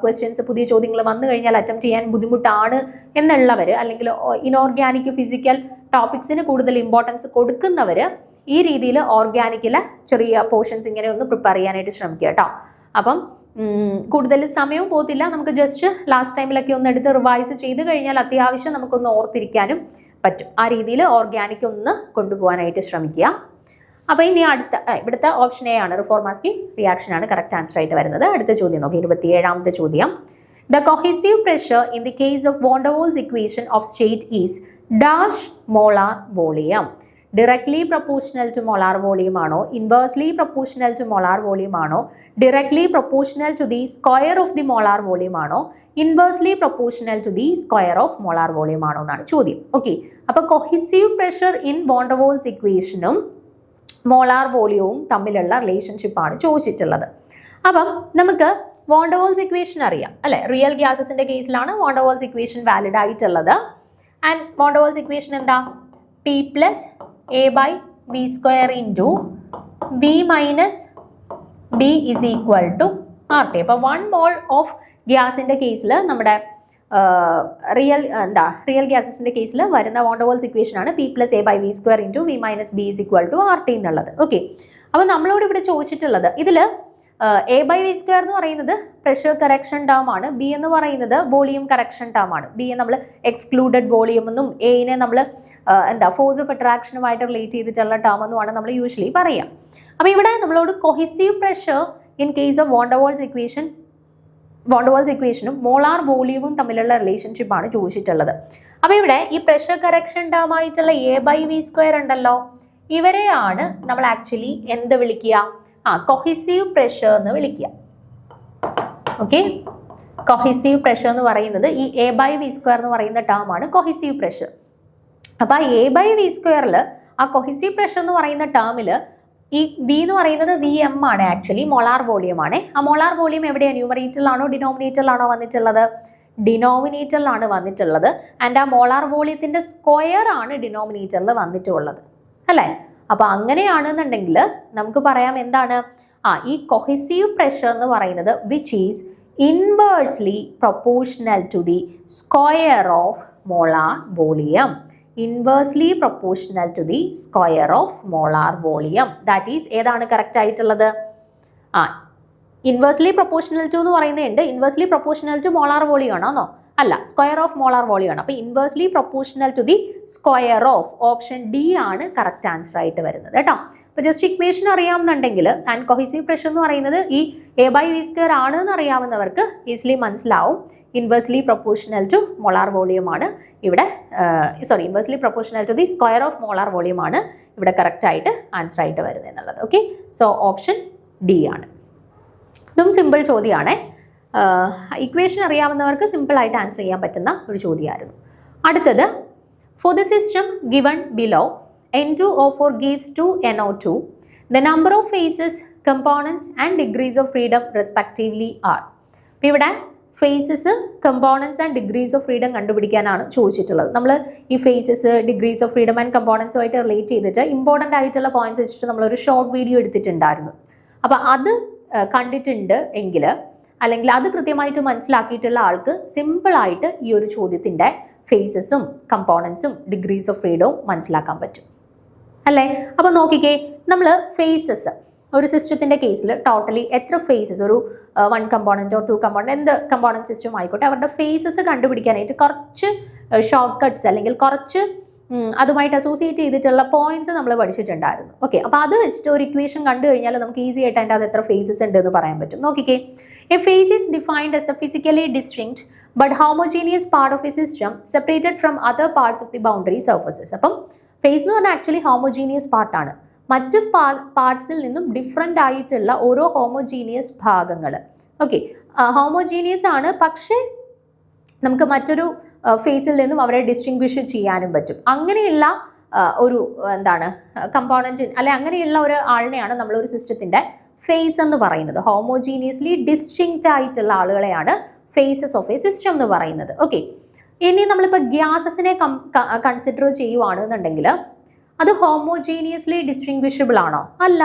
ക്വസ്റ്റ്യൻസ് പുതിയ ചോദ്യങ്ങൾ വന്നു കഴിഞ്ഞാൽ അറ്റംപ്റ്റ് ചെയ്യാൻ ബുദ്ധിമുട്ടാണ് എന്നുള്ളവർ, അല്ലെങ്കിൽ ഇനോർഗാനിക് ഫിസിക്കൽ ടോപ്പിക്സിന് കൂടുതൽ ഇമ്പോർട്ടൻസ് കൊടുക്കുന്നവർ ഈ രീതിയിൽ ഓർഗാനിക്കിലെ ചെറിയ പോർഷൻസ് ഇങ്ങനെ ഒന്ന് പ്രിപ്പയർ ചെയ്യാനായിട്ട് ശ്രമിക്കുക കേട്ടോ. അപ്പം കൂടുതൽ സമയവും പോകത്തില്ല, നമുക്ക് ജസ്റ്റ് ലാസ്റ്റ് ടൈമിലൊക്കെ ഒന്ന് എടുത്ത് റിവൈസ് ചെയ്ത് കഴിഞ്ഞാൽ അത്യാവശ്യം നമുക്കൊന്ന് ഓർത്തിരിക്കാനും പറ്റും. ആ രീതിയിൽ ഓർഗാനിക് ഒന്ന് കൊണ്ടുപോകാനായിട്ട് ശ്രമിക്കുക. അപ്പോൾ ഇനി ഇവിടുത്തെ ഓപ്ഷൻ എ ആണ്, റിഫോർമാറ്റ്സ്കി റിയാക്ഷൻ ആണ് കറക്റ്റ് ആൻസർ ആയിട്ട് വരുന്നത്. അടുത്ത ചോദ്യം നോക്കി, 27ാമത്തെ ചോദ്യം. The cohesive pressure in the case of van der Waals equation of state is dash molar volume. Directly proportional to molar volume ആണോ, inversely proportional to molar volume ആണോ, directly proportional to the square of the molar volume ആണോ, inversely proportional to the square of molar volume ആണോ എന്നാണ് ചോദ്യം. ഓക്കെ, അപ്പോൾ cohesive pressure in van der Waals ഇക്വേഷനും മോളാർ വോളിയവും തമ്മിലുള്ള റിലേഷൻഷിപ്പാണ് ചോദിച്ചിട്ടുള്ളത്. അപ്പം നമുക്ക് വാൻ ഡെർ വാൾസ് ഇക്വേഷൻ അറിയാം അല്ലെ, റിയൽ ഗ്യാസസിന്റെ കേസിലാണ് van der Waals equation valid ആയിട്ടുള്ളത്. And van der Waals equation എന്താ? P plus A by V square into V minus B is equal to RT. അപ്പോൾ 1 mole ഓഫ് ഗ്യാസിൻ്റെ കേസിൽ നമ്മുടെ റിയൽ ഗ്യാസസിൻ്റെ കേസിൽ വരുന്ന വാൻ ഡെർ വാൾസ് ഇക്വേഷൻ ആണ് P plus A by V square into V minus B is equal to RT എന്നുള്ളത്. ഓക്കെ, അപ്പോൾ നമ്മളോട് ഇവിടെ ചോദിച്ചിട്ടുള്ളത് ഇതിൽ എ ബൈ വി സ്ക്വയർ എന്ന് പറയുന്നത് പ്രഷർ കറക്ഷൻ ടേം ആണ്, ബി എന്ന് പറയുന്നത് വോളിയം കറക്ഷൻ ടേം ആണ്. ബി നമ്മൾ എക്സ്ക്ലൂഡഡ് വോളിയം എന്നും എനെ നമ്മൾ ഫോഴ്സ് ഓഫ് അട്രാക്ഷനുമായിട്ട് റിലേറ്റ് ചെയ്തിട്ടുള്ള ടേം എന്നുമാണ് നമ്മൾ യൂഷ്വലി പറയുക. അപ്പോൾ ഇവിടെ നമ്മളോട് cohesive pressure in case of van der Waals ഇക്വേഷനും മോളാർ വോളിയവും തമ്മിലുള്ള റിലേഷൻഷിപ്പാണ് ചോദിച്ചിട്ടുള്ളത്. അപ്പോൾ ഇവിടെ ഈ പ്രഷർ കറക്ഷൻ ടേം ആയിട്ടുള്ള എ ബൈ വി സ്ക്വയർ ഉണ്ടല്ലോ, ഇവരെയാണ് നമ്മൾ ആക്ച്വലി എന്ത് വിളിക്കുക, കൊഹിസീവ് പ്രഷർ എന്ന് വിളിക്കുക. ഓക്കെ, കൊഹിസീവ് പ്രഷർ എന്ന് പറയുന്നത് ഈ എ ബൈ വി സ്ക്വയർ എന്ന് പറയുന്ന ടേം ആണ് കൊഹിസീവ് പ്രഷർ. അപ്പോൾ ആ എ ബൈ വി സ്ക്വയറിൽ ആ കൊഹിസീവ് പ്രഷർ എന്ന് പറയുന്ന ടേമിൽ ഈ വി എന്ന് പറയുന്നത് വി എം ആണ്, ആക്ച്വലി മോളാർ വോളിയം ആണ്. ആ മോളാർ വോളിയം എവിടെയാണ്, ന്യൂമറേറ്ററിലാണോ ഡിനോമിനേറ്ററിലാണോ വന്നിട്ടുള്ളത്? ഡിനോമിനേറ്ററിലാണ് വന്നിട്ടുള്ളത്. ആൻഡ് ആ മോളാർ വോളിയത്തിന്റെ സ്ക്വയർ ആണ് ഡിനോമിനേറ്ററിൽ വന്നിട്ടുള്ളത് അല്ലേ. അപ്പൊ അങ്ങനെയാണെന്നുണ്ടെങ്കിൽ നമുക്ക് പറയാം എന്താണ്, ഈ കൊഹിസീവ് പ്രഷർ എന്ന് പറയുന്നത് which is inversely proportional to the square of molar volume. Inversely proportional to the square of molar volume. That is ഏതാണ് കറക്റ്റ് ആയിട്ടുള്ളത്? ഇൻവേഴ്സ്ലി പ്രൊപ്പോർഷണൽ ടു എന്ന് പറയുന്നുണ്ട്. Inversely proportional to molar volume ആണോ? അല്ല, സ്ക്വയർ ഓഫ് മോളാർ വോളിയം ആണ്. അപ്പോൾ inversely proportional to the square of, option D ആണ് കറക്റ്റ് ആൻസർ ആയിട്ട് വരുന്നത് കേട്ടോ. അപ്പോൾ ജസ്റ്റ് ഇക്വേഷൻ അറിയാമെന്നുണ്ടെങ്കിൽ ആൻഡ് കൊഹിസീവ് പ്രഷർ എന്ന് പറയുന്നത് ഈ എ ബൈ വി സ്ക്വയർ ആണ് എന്ന് അറിയാവുന്നവർക്ക് ഈസിലി മനസ്സിലാവും inversely proportional to molar volume ആണ് ഇവിടെ, inversely proportional to the square of molar volume ആണ് ഇവിടെ കറക്റ്റ് ആയിട്ട് ആൻസർ ആയിട്ട് വരുന്നത് എന്നുള്ളത്. ഓക്കെ, സോ ഓപ്ഷൻ ഡി ആണ്. ഇതും സിമ്പിൾ ചോദ്യമാണേ. ഇക്വേഷൻ അറിയാവുന്നവർക്ക് സിമ്പിളായിട്ട് ആൻസർ ചെയ്യാൻ പറ്റുന്ന ഒരു ചോദ്യമായിരുന്നു. അടുത്തത്, for the system given below N2O4 gives 2NO2, the number of phases, components and degrees of freedom respectively are. അപ്പോൾ ഇവിടെ phases, components and degrees of freedom കണ്ടുപിടിക്കാനാണ് ചോദിച്ചിട്ടുള്ളത്. നമ്മൾ ഈ phases, degrees of freedom and കമ്പോണൻസുമായിട്ട് റിലേറ്റ് ചെയ്തിട്ട് ഇമ്പോർട്ടൻ്റ് ആയിട്ടുള്ള പോയിന്റ്സ് വെച്ചിട്ട് നമ്മളൊരു ഷോർട്ട് വീഡിയോ എടുത്തിട്ടുണ്ടായിരുന്നു. അപ്പോൾ അത് കണ്ടിട്ടുണ്ട് എങ്കിൽ, അല്ലെങ്കിൽ അത് കൃത്യമായിട്ട് മനസ്സിലാക്കിയിട്ടുള്ള ആൾക്ക് സിമ്പിളായിട്ട് ഈ ഒരു ചോദ്യത്തിൻ്റെ ഫേസസും കമ്പോണൻസും ഡിഗ്രീസ് ഓഫ് ഫ്രീഡവും മനസ്സിലാക്കാൻ പറ്റും അല്ലേ. അപ്പോൾ നോക്കിക്കേ, നമ്മൾ ഫേസസ് ഒരു സിസ്റ്റത്തിൻ്റെ കേസിൽ ടോട്ടലി എത്ര ഫേസസ്, ഒരു 1 കമ്പോണൻറ്റോ 2 കമ്പോണൻറ്റ് എന്ത് കമ്പോണൻറ്റ് സിസ്റ്റം ആയിക്കോട്ടെ, അവരുടെ ഫേസസ് കണ്ടുപിടിക്കാനായിട്ട് കുറച്ച് ഷോർട്ട് കട്ട്സ് അല്ലെങ്കിൽ കുറച്ച് അതുമായിട്ട് അസോസിയേറ്റ് ചെയ്തിട്ടുള്ള പോയിന്റ്സ് നമ്മൾ പഠിച്ചിട്ടുണ്ടായിരുന്നു. ഓക്കെ, അപ്പോൾ അത് വെച്ചിട്ട് ഒരു ഇക്വേഷൻ കണ്ടു കഴിഞ്ഞാൽ നമുക്ക് ഈസി ആയിട്ട് അതിൻ്റെ അത് എത്ര ഫേസസ് ഉണ്ട് എന്ന് പറയാൻ പറ്റും. നോക്കിക്കേ, a phase is defined as a physically distinct but homogeneous part of a system separated from other parts of the boundary surfaces. അപ്പം ഫേസ് എന്ന് പറഞ്ഞാൽ ആക്ച്വലി ഹോമോജീനിയസ് പാർട്ടാണ്, മറ്റ് പാർട്സിൽ നിന്നും ഡിഫറെൻ്റ് ആയിട്ടുള്ള ഓരോ ഹോമോജീനിയസ് ഭാഗങ്ങൾ. ഓക്കെ, ഹോമോജീനിയസ് ആണ്, പക്ഷേ നമുക്ക് മറ്റൊരു ഫേസിൽ നിന്നും അവരെ ഡിസ്റ്റിങ്വിഷ് ചെയ്യാനും പറ്റും. അങ്ങനെയുള്ള ഒരു കമ്പോണൻറ്റ് അല്ലെ, അങ്ങനെയുള്ള ഒരു ആളിനെയാണ് നമ്മളൊരു സിസ്റ്റത്തിൻ്റെ ഫേസ് എന്ന് പറയുന്നത്. ഹോമോജീനിയസ്ലി ഡിസ്റ്റിങ്ക്റ്റ് ആയിട്ടുള്ള ആളുകളെയാണ് ഫേസസ് ഓഫ് എ സിസ്റ്റം എന്ന് പറയുന്നത്. ഓക്കെ, ഇനി നമ്മളിപ്പോൾ ഗ്യാസസിനെ കൺസിഡർ ചെയ്യുവാണെന്നുണ്ടെങ്കിൽ അത് ഹോമോജീനിയസ്ലി ഡിസ്റ്റിങ്വിഷബിൾ ആണോ? അല്ല.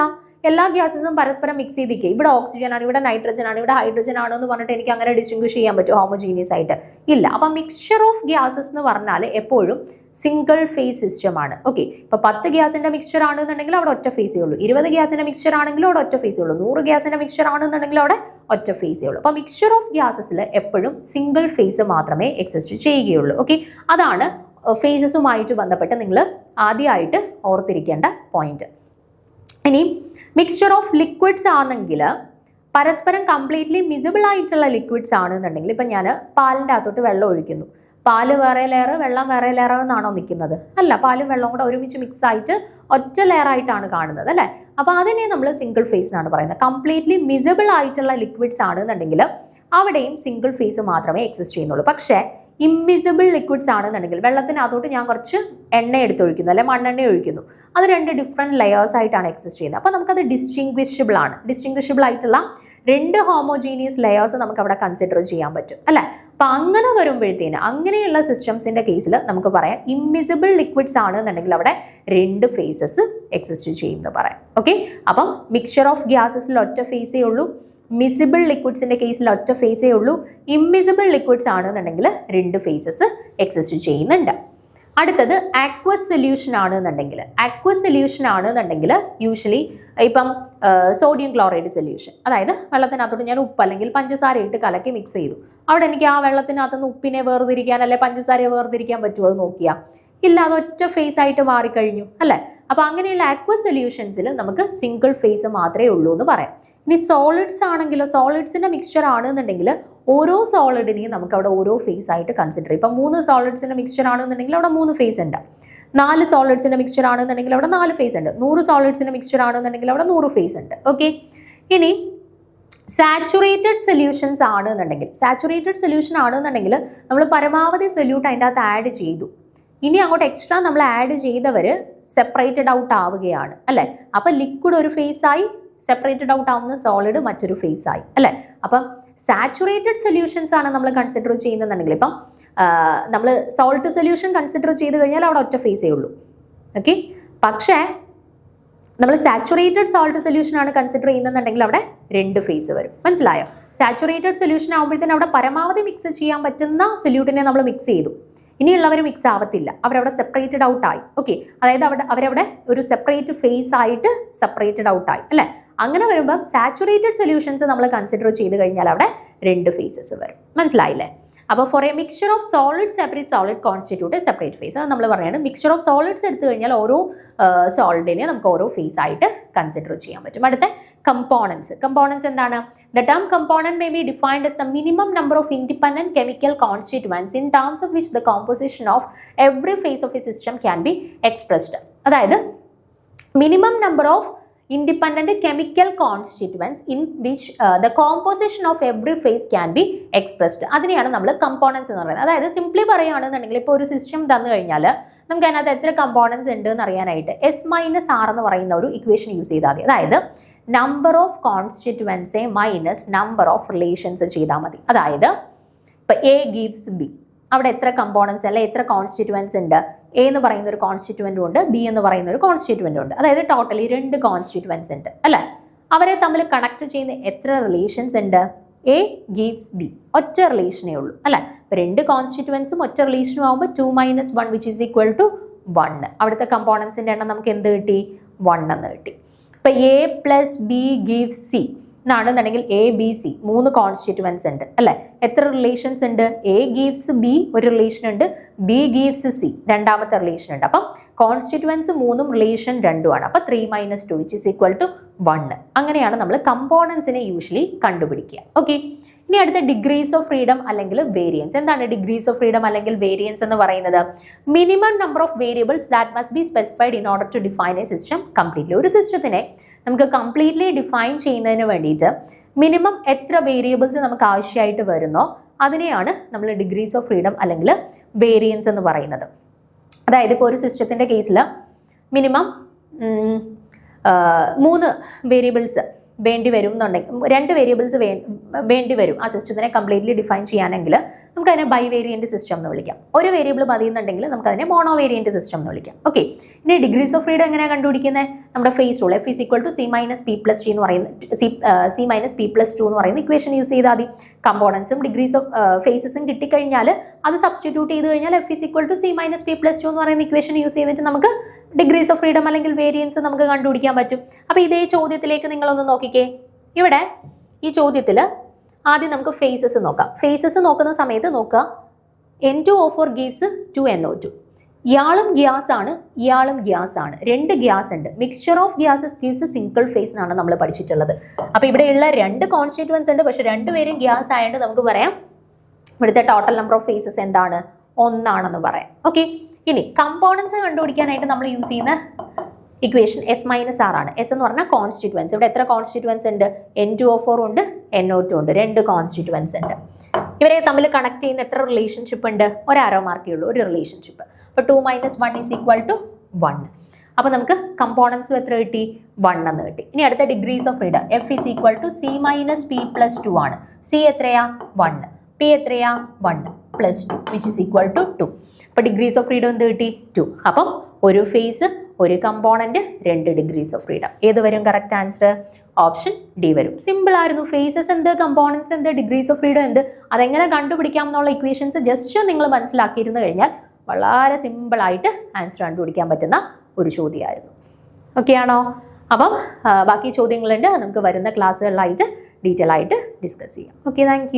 എല്ലാ ഗ്യാസസും പരസ്പരം മിക്സ് ചെയ്തിരിക്കുക, ഇവിടെ ഓക്സിജൻ ആണ്, ഇവിടെ നൈട്രജൻ ആണ്, ഇവിടെ ഹൈഡ്രജൻ ആണ് എന്ന് പറഞ്ഞിട്ട് എനിക്ക് അങ്ങനെ ഡിസ്റ്റിങ്വിഷ് ചെയ്യാൻ പറ്റുമോ ഹോമോജീനിയസ് ആയിട്ട്? ഇല്ല. അപ്പം മിക്സ്ചർ ഓഫ് ഗ്യാസസ് എന്ന് പറഞ്ഞാൽ എപ്പോഴും സിംഗിൾ ഫേസ് സിസ്റ്റം ആണ്. ഓക്കെ, ഇപ്പോൾ 10 ഗ്യാസിൻ്റെ മിക്സ്ചർ ആണെന്നുണ്ടെങ്കിൽ അവിടെ ഒറ്റ ഫേസേ ഉള്ളൂ, 20 ഗ്യാസിൻ്റെ മിക്സ്ചർ ആണെങ്കിലും അവിടെ ഒറ്റ ഫേസേ ഉള്ളൂ, 100 ഗ്യാസിൻ്റെ മിക്സ്ചർ ആണെന്നുണ്ടെങ്കിൽ അവിടെ ഒറ്റ ഫേസേ ഉള്ളൂ. അപ്പോൾ മിക്സ്ചർ ഓഫ് ഗ്യാസസിൽ എപ്പോഴും സിംഗിൾ ഫേസ് മാത്രമേ എക്സിസ്റ്റ് ചെയ്യുകയുള്ളൂ. ഓക്കെ, അതാണ് ഫേസസുമായിട്ട് ബന്ധപ്പെട്ട് നിങ്ങൾ ആദ്യമായിട്ട് ഓർത്തിരിക്കേണ്ട പോയിന്റ്. ഇനി മിക്സ്ചർ ഓഫ് ലിക്വിഡ്സ് ആണെങ്കിൽ പരസ്പരം കംപ്ലീറ്റ്ലി മിസിബിൾ ആയിട്ടുള്ള ലിക്വിഡ്സ് ആണെന്നുണ്ടെങ്കിൽ, ഇപ്പം ഞാൻ പാലിൻ്റെ അകത്തോട്ട് വെള്ളം ഒഴിക്കുന്നു, പാല് വേറെ ലെയർ വെള്ളം വേറെ ലെയർ എന്നാണോ നിൽക്കുന്നത്? അല്ല, പാലും വെള്ളവും കൂടെ ഒരുമിച്ച് മിക്സ് ആയിട്ട് ഒറ്റ ലെയർ ആയിട്ടാണ് കാണുന്നത് അല്ലേ. അപ്പോൾ അതിനെ നമ്മൾ സിംഗിൾ ഫേസ് എന്നാണ് പറയുന്നത്. കംപ്ലീറ്റ്ലി മിസിബിൾ ആയിട്ടുള്ള ലിക്വിഡ്സ് ആണെന്നുണ്ടെങ്കിൽ അവിടെയും സിംഗിൾ ഫേസ് മാത്രമേ എക്സിസ്റ്റ് ചെയ്യുന്നുള്ളൂ. പക്ഷേ ഇമ്മിസിബിൾ ലിക്വിഡ്സ് ആണെന്നുണ്ടെങ്കിൽ, വെള്ളത്തിനകത്തോട്ട് ഞാൻ കുറച്ച് എണ്ണ എടുത്തൊഴിക്കുന്നു അല്ലെ മണ്ണെണ്ണ ഒഴിക്കുന്നു, അത് 2 ഡിഫറെൻറ്റ് ലെയേഴ്സ് ആയിട്ടാണ് എക്സിസ്റ്റ് ചെയ്യുന്നത്. അപ്പോൾ നമുക്കത് ഡിസ്റ്റിങ്വിഷബിൾ ആണ്. ഡിസ്റ്റിങ്വിഷബിൾ ആയിട്ടുള്ള 2 ഹോമോജീനിയസ് ലെയേഴ്സ് നമുക്ക് അവിടെ കൺസിഡർ ചെയ്യാൻ പറ്റും അല്ലേ. അപ്പോൾ അങ്ങനെ വരുമ്പോഴത്തേന് അങ്ങനെയുള്ള സിസ്റ്റംസിൻ്റെ കേസിൽ നമുക്ക് പറയാം ഇമ്മിസിബിൾ ലിക്വിഡ്സ് ആണെന്നുണ്ടെങ്കിൽ അവിടെ 2 ഫേസസ് എക്സിസ്റ്റ് ചെയ്യുമെന്ന് പറയാം. ഓക്കെ, അപ്പം മിക്സ്ചർ ഓഫ് ഗ്യാസസിൽ ഒറ്റ ഫേസേ ഉള്ളൂ, മിസിബിൾ ലിക്വിഡ്സിൻ്റെ കേസിൽ ഒറ്റ ഫേസേ ഉള്ളൂ, ഇമ്മിസിബിൾ ലിക്വിഡ്സ് ആണെന്നുണ്ടെങ്കിൽ 2 ഫേസസ് എക്സിസ്റ്റ് ചെയ്യുന്നുണ്ട്. അടുത്തത് ആക്വസ് സൊല്യൂഷൻ ആണെന്നുണ്ടെങ്കിൽ, യൂഷ്വലി ഇപ്പം സോഡിയം ക്ലോറൈഡ് സൊല്യൂഷൻ, അതായത് വെള്ളത്തിനകത്തോട്ട് ഞാൻ ഉപ്പ് അല്ലെങ്കിൽ പഞ്ചസാര ഇട്ട് കലക്കി മിക്സ് ചെയ്തു. അവിടെ എനിക്ക് ആ വെള്ളത്തിനകത്തുനിന്ന് ഉപ്പിനെ വേർതിരിക്കാൻ അല്ലെ പഞ്ചസാരയെ വേർതിരിക്കാൻ പറ്റുമോ അത് നോക്കിയാൽ ഇല്ല, അത് ഒറ്റ ഫേസ് ആയിട്ട് മാറിക്കഴിഞ്ഞു അല്ലേ. അപ്പോൾ അങ്ങനെയുള്ള ആക്വസ് സൊല്യൂഷൻസിൽ നമുക്ക് സിംഗിൾ ഫേസ് മാത്രമേ ഉള്ളൂ എന്ന് പറയാം. ഇനി സോളിഡ്സ് ആണെങ്കിലോ, സോളിഡ്സിന്റെ മിക്സ്ചർ ആണെന്നുണ്ടെങ്കിൽ ഓരോ സോളിഡിനെയും നമുക്ക് അവിടെ ഓരോ ഫേസ് ആയിട്ട് കൺസിഡർ ചെയ്യും. ഇപ്പം 3 സോളിഡ്സിന്റെ മിക്സ്ചർ ആണെന്നുണ്ടെങ്കിൽ അവിടെ 3 ഫേസ് ഉണ്ട്. 4 സോളിഡ്സിന്റെ മിക്സ്ചർ ആണെന്നുണ്ടെങ്കിൽ അവിടെ 4 ഫേസ് ഉണ്ട്. 100 സോളിഡ്സിന്റെ മിക്സ്ചർ ആണെന്നുണ്ടെങ്കിൽ അവിടെ 100 ഫേസ് ഉണ്ട്. ഓക്കെ, ഇനി സാച്ചുറേറ്റഡ് സൊല്യൂഷൻസ് ആണെന്നുണ്ടെങ്കിൽ, സാച്ചുറേറ്റഡ് സൊല്യൂഷൻ ആണെന്നുണ്ടെങ്കിൽ നമ്മൾ പരമാവധി സൊല്യൂട്ട് അതിൻ്റെ അകത്ത് ആഡ് ചെയ്തു. ഇനി അങ്ങോട്ട് എക്സ്ട്രാ നമ്മൾ ആഡ് ചെയ്തവർ സെപ്പറേറ്റഡ് ഔട്ട് ആവുകയാണ് അല്ലേ. അപ്പം ലിക്വിഡ് ഒരു ഫേസ് ആയി, സെപ്പറേറ്റഡ് ഔട്ട് ആവുന്ന സോളിഡ് മറ്റൊരു ഫേസ് ആയി അല്ലേ. അപ്പം സാച്ചുറേറ്റഡ് സൊല്യൂഷൻസ് ആണ് നമ്മൾ കൺസിഡർ ചെയ്യുന്നുണ്ടെങ്കിൽ, ഇപ്പം നമ്മൾ സോൾട്ട് സൊല്യൂഷൻ കൺസിഡർ ചെയ്ത് കഴിഞ്ഞാൽ അവിടെ ഒറ്റ ഫേസേ ഉള്ളൂ. ഓക്കെ, പക്ഷേ നമ്മൾ സാച്ചുറേറ്റഡ് സോൾട്ട് സൊല്യൂഷൻ ആണ് കൺസിഡർ ചെയ്യുന്നുണ്ടെങ്കിൽ അവിടെ 2 ഫേസ് വരും. മനസ്സിലായോ? സാച്ചുറേറ്റഡ് സൊല്യൂഷൻ ആകുമ്പോഴത്തേനും അവിടെ പരമാവധി മിക്സ് ചെയ്യാൻ പറ്റുന്ന സൊല്യൂട്ടിനെ നമ്മൾ മിക്സ് ചെയ്തു. ഇനിയുള്ളവർ മിക്സ് ആവത്തില്ല, അവരവിടെ സെപ്പറേറ്റഡ് ഔട്ട് ആയി. ഓക്കെ, അതായത് അവരവിടെ ഒരു സെപ്പറേറ്റ് ഫേസ് ആയിട്ട് സെപ്പറേറ്റഡ് ഔട്ട് ആയി അല്ലേ. അങ്ങനെ വരുമ്പം സാച്ചുറേറ്റഡ് സൊല്യൂഷൻസ് നമ്മൾ കൺസിഡർ ചെയ്ത് കഴിഞ്ഞാൽ അവിടെ 2 ഫേസസ് വരും. മനസ്സിലായില്ലേ? അപ്പോൾ for a mixture of solid separate solid constitute separate phase, അത് നമ്മൾ പറയുന്നത് മിക്സ്ചർ ഓഫ് സോളിഡ്സ് എടുത്തു കഴിഞ്ഞാൽ ഓരോ സോളിഡിനെ നമുക്ക് ഓരോ ഫേസ് ആയിട്ട് കൺസിഡർ ചെയ്യാൻ പറ്റും. അടുത്ത കമ്പോണൻസ് എന്താണ്? The term component may be defined as a minimum number of independent chemical constituents in terms of which the composition of every phase of a system can be expressed. അതായത് minimum number of independent chemical constituents in which the composition of every phase can be expressed. അതിനെയാണ് നമ്മൾ കമ്പോണൻസ് എന്ന് പറയുന്നത്. അതായത് സിംപ്ലി പറയുകയാണെന്നുണ്ടെങ്കിൽ ഇപ്പോൾ ഒരു സിസ്റ്റം തന്നു കഴിഞ്ഞാൽ നമുക്ക് അതിനകത്ത് എത്ര കമ്പോണൻസ് ഉണ്ട് എന്ന് അറിയാനായിട്ട് S-R എന്ന് പറയുന്ന ഒരു ഇക്വേഷൻ യൂസ് ചെയ്താൽ മതി. അതായത് നമ്പർ ഓഫ് കോൺസ്റ്റിറ്റ്യുവൻസെ മൈനസ് നമ്പർ ഓഫ് റിലേഷൻസ് ചെയ്താൽ മതി. അതായത് ഇപ്പോൾ A gives B, അവിടെ എത്ര കമ്പോണൻസ് അല്ലെ എത്ര കോൺസ്റ്റിറ്റ്യുവൻസ് ഉണ്ട്? എ എന്ന് പറയുന്ന ഒരു കോൺസ്റ്റിറ്റ്യുവൻറ്റും ഉണ്ട്, ബി എന്ന് പറയുന്ന ഒരു കോൺസ്റ്റിറ്റ്യുവൻറ്റും ഉണ്ട്. അതായത് ടോട്ടലി 2 കോൺസ്റ്റിറ്റ്യുവൻസ് ഉണ്ട് അല്ലേ. അവരെ തമ്മിൽ കണക്ട് ചെയ്യുന്ന എത്ര റിലേഷൻസ് ഉണ്ട്? എ ഗീവ്സ് ബി, ഒറ്റ റിലേഷനേ ഉള്ളൂ അല്ലേ. ഇപ്പോൾ 2 കോൺസ്റ്റിറ്റ്യുവൻസും ഒറ്റ റിലേഷനും ആകുമ്പോൾ 2 - 1 വിച്ച് ഈസ് ഈക്വൽ ടു 1. അവിടുത്തെ കമ്പോണൻസിൻ്റെ എണ്ണം നമുക്ക് എന്ത് കിട്ടി? 1 എന്ന് കിട്ടി. ഇപ്പോൾ A + B gives C എന്നാണെന്നുണ്ടെങ്കിൽ A, B, C 3 constituents ഉണ്ട് അല്ലേ. എത്ര റിലേഷൻസ് ഉണ്ട്? A gives B ഒരു റിലേഷൻ ഉണ്ട്, B gives C രണ്ടാമത്തെ റിലേഷൻ ഉണ്ട്. അപ്പം കോൺസ്റ്റിറ്റ്യുവൻസ് 3ഉം റിലേഷൻ 2ഉം ആണ്. അപ്പം 3 - 2 വിച്ച് ഈസ് ഈക്വൽ ടു 1. അങ്ങനെയാണ് നമ്മൾ കമ്പോണൻസിനെ യൂഷ്വലി കണ്ടുപിടിക്കുക. ഓക്കെ, ഇനി അടുത്ത ഡിഗ്രീസ് ഓഫ് ഫ്രീഡം അല്ലെങ്കിൽ വേരിയൻസ്. എന്താണ് ഡിഗ്രീസ് ഓഫ് ഫ്രീഡം അല്ലെങ്കിൽ വേരിയൻസ് എന്ന് പറയുന്നത്? Minimum number of variables that must be specified in order to define a system completely. ഒരു സിസ്റ്റത്തിനെ നമുക്ക് കംപ്ലീറ്റ്ലി ഡിഫൈൻ ചെയ്യുന്നതിന് വേണ്ടിയിട്ട് മിനിമം എത്ര വേരിയബിൾസ് നമുക്ക് ആവശ്യമായിട്ട് വരുന്നോ അതിനെയാണ് നമ്മൾ ഡിഗ്രീസ് ഓഫ് ഫ്രീഡം അല്ലെങ്കിൽ വേരിയൻസ് എന്ന് പറയുന്നത്. അതായത് ഇപ്പോൾ ഒരു സിസ്റ്റത്തിൻ്റെ കേസിൽ മിനിമം 3 വേരിയബിൾസ് വേണ്ടി വരും എന്നുണ്ടെങ്കിൽ 2 വേരിയബിൾസ് വേണ്ടി വരും ആ സിസ്റ്റത്തിനെ കംപ്ലീറ്റ്ലി ഡിഫൈൻ ചെയ്യാനെങ്കിൽ നമുക്കതിനെ ബൈ വേരിയൻറ്റ് സിസ്റ്റം എന്ന് വിളിക്കാം. ഒരു വേരിയബിൾ മതിയെന്നുണ്ടെങ്കിൽ നമുക്കതിനെ മോണോ വേരിയൻറ്റ് സിസ്റ്റം എന്ന് വിളിക്കാം. ഓക്കെ, ഇനി ഡിഗ്രീസ് ഓഫ് ഫ്രീഡം എങ്ങനെയാണ് കണ്ടുപിടിക്കുന്നത്? നമ്മുടെ face rule F = C - P+T എന്ന് പറയുന്ന C - P+2 എന്ന് പറയുന്ന ഇക്വേഷൻ യൂസ് ചെയ്താൽ മതി. കമ്പോണൻസും ഡിഗ്രീസ് ഓഫ് ഫേസസും കിട്ടിക്കഴിഞ്ഞാൽ അത് സബ്സ്റ്റിറ്റ്യൂട്ട് ചെയ്ത് കഴിഞ്ഞാൽ F = C - P+2 എന്ന് പറയുന്ന ഇക്വേഷൻ യൂസ് ചെയ്തിട്ട് നമുക്ക് ഡിഗ്രീസ് ഓഫ് ഫ്രീഡം അല്ലെങ്കിൽ വേരിയൻസ് നമുക്ക് കണ്ടുപിടിക്കാൻ പറ്റും. അപ്പോൾ ഇതേ ചോദ്യത്തിലേക്ക് നിങ്ങളൊന്ന് നോക്കിക്കേ. ഇവിടെ ഈ ചോദ്യത്തിൽ ആദ്യം നമുക്ക് ഫേസസ് നോക്കാം. ഫേസസ് നോക്കുന്ന സമയത്ത് നോക്കുക, N2O4 gives 2NO2. ഇയാളും ഗ്യാസ് ആണ്, ഇയാളും ഗ്യാസ് ആണ്, 2 ഗ്യാസ് ഉണ്ട്. Mixture of gases gives single phase എന്നാണ് നമ്മൾ പഠിച്ചിട്ടുള്ളത്. അപ്പോൾ ഇവിടെയുള്ള 2 കോൺസ്റ്റിറ്റ്യുവൻസ് ഉണ്ട്, പക്ഷെ 2 പേരും ഗ്യാസ് ആയതുകൊണ്ട് നമുക്ക് പറയാം ഇവിടുത്തെ ടോട്ടൽ നമ്പർ ഓഫ് ഫേസസ് എന്താണ്? 1 ആണെന്ന് പറയാം. ഓക്കെ, ഇനി കമ്പോണൻസ് കണ്ടുപിടിക്കാനായിട്ട് നമ്മൾ യൂസ് ചെയ്യുന്ന ഇക്വേഷൻ S-R ആണ്. S എന്ന് പറഞ്ഞാൽ കോൺസ്റ്റിറ്റ്യുവൻസ്. ഇവിടെ എത്ര കോൺസ്റ്റിറ്റ്യുവൻസ് ഉണ്ട്? N2O4 ഉണ്ട്, NO2 ഉണ്ട്, 2 കോൺസ്റ്റിറ്റ്യുവൻസ് ഉണ്ട്. ഇവരെ തമ്മിൽ കണക്ട് ചെയ്യുന്ന എത്ര റിലേഷൻഷിപ്പ് ഉണ്ട്? ഒരു ആരോ മാർക്കേ ഉള്ളൂ, ഒരു റിലേഷൻഷിപ്പ്. അപ്പോൾ 2 - 1 = 1. അപ്പോൾ നമുക്ക് കമ്പോണൻസും എത്ര കിട്ടി? 1 എന്ന് കിട്ടി. ഇനി അടുത്ത degrees of freedom F = C - P+2 ആണ്. C എത്രയാ? 1. P എത്രയാ? 1 + 2 വിച്ച് ഈസ് ഈക്വൽ ടു 2. അപ്പോൾ ഡിഗ്രീസ് ഓഫ് ഫ്രീഡം എന്ത് കിട്ടി? 2. അപ്പം ഒരു ഫേസ്, ഒരു കമ്പോണന്റ്, 2 ഡിഗ്രീസ് ഓഫ് ഫ്രീഡം. ഏത് വരും കറക്റ്റ് ആൻസർ? ഓപ്ഷൻ ഡി വരും. സിമ്പിൾ ആയിരുന്നു. ഫേസസ് എന്ത്, കമ്പോണൻസ് എന്ത്, ഡിഗ്രീസ് ഓഫ് ഫ്രീഡം എന്ത്, അതെങ്ങനെ കണ്ടുപിടിക്കാം എന്നുള്ള ഇക്വേഷൻസ് ജസ്റ്റ് നിങ്ങൾ മനസ്സിലാക്കിയിരുന്നു കഴിഞ്ഞാൽ വളരെ സിമ്പിളായിട്ട് ആൻസർ കണ്ടുപിടിക്കാൻ പറ്റുന്ന ഒരു ചോദ്യമായിരുന്നു. ഓക്കെ ആണോ? അപ്പം ബാക്കി ചോദ്യങ്ങളുണ്ട്, നമുക്ക് വരുന്ന ക്ലാസ്സുകളിലായിട്ട് ഡീറ്റെയിൽ ആയിട്ട് ഡിസ്കസ് ചെയ്യാം. Okay, thank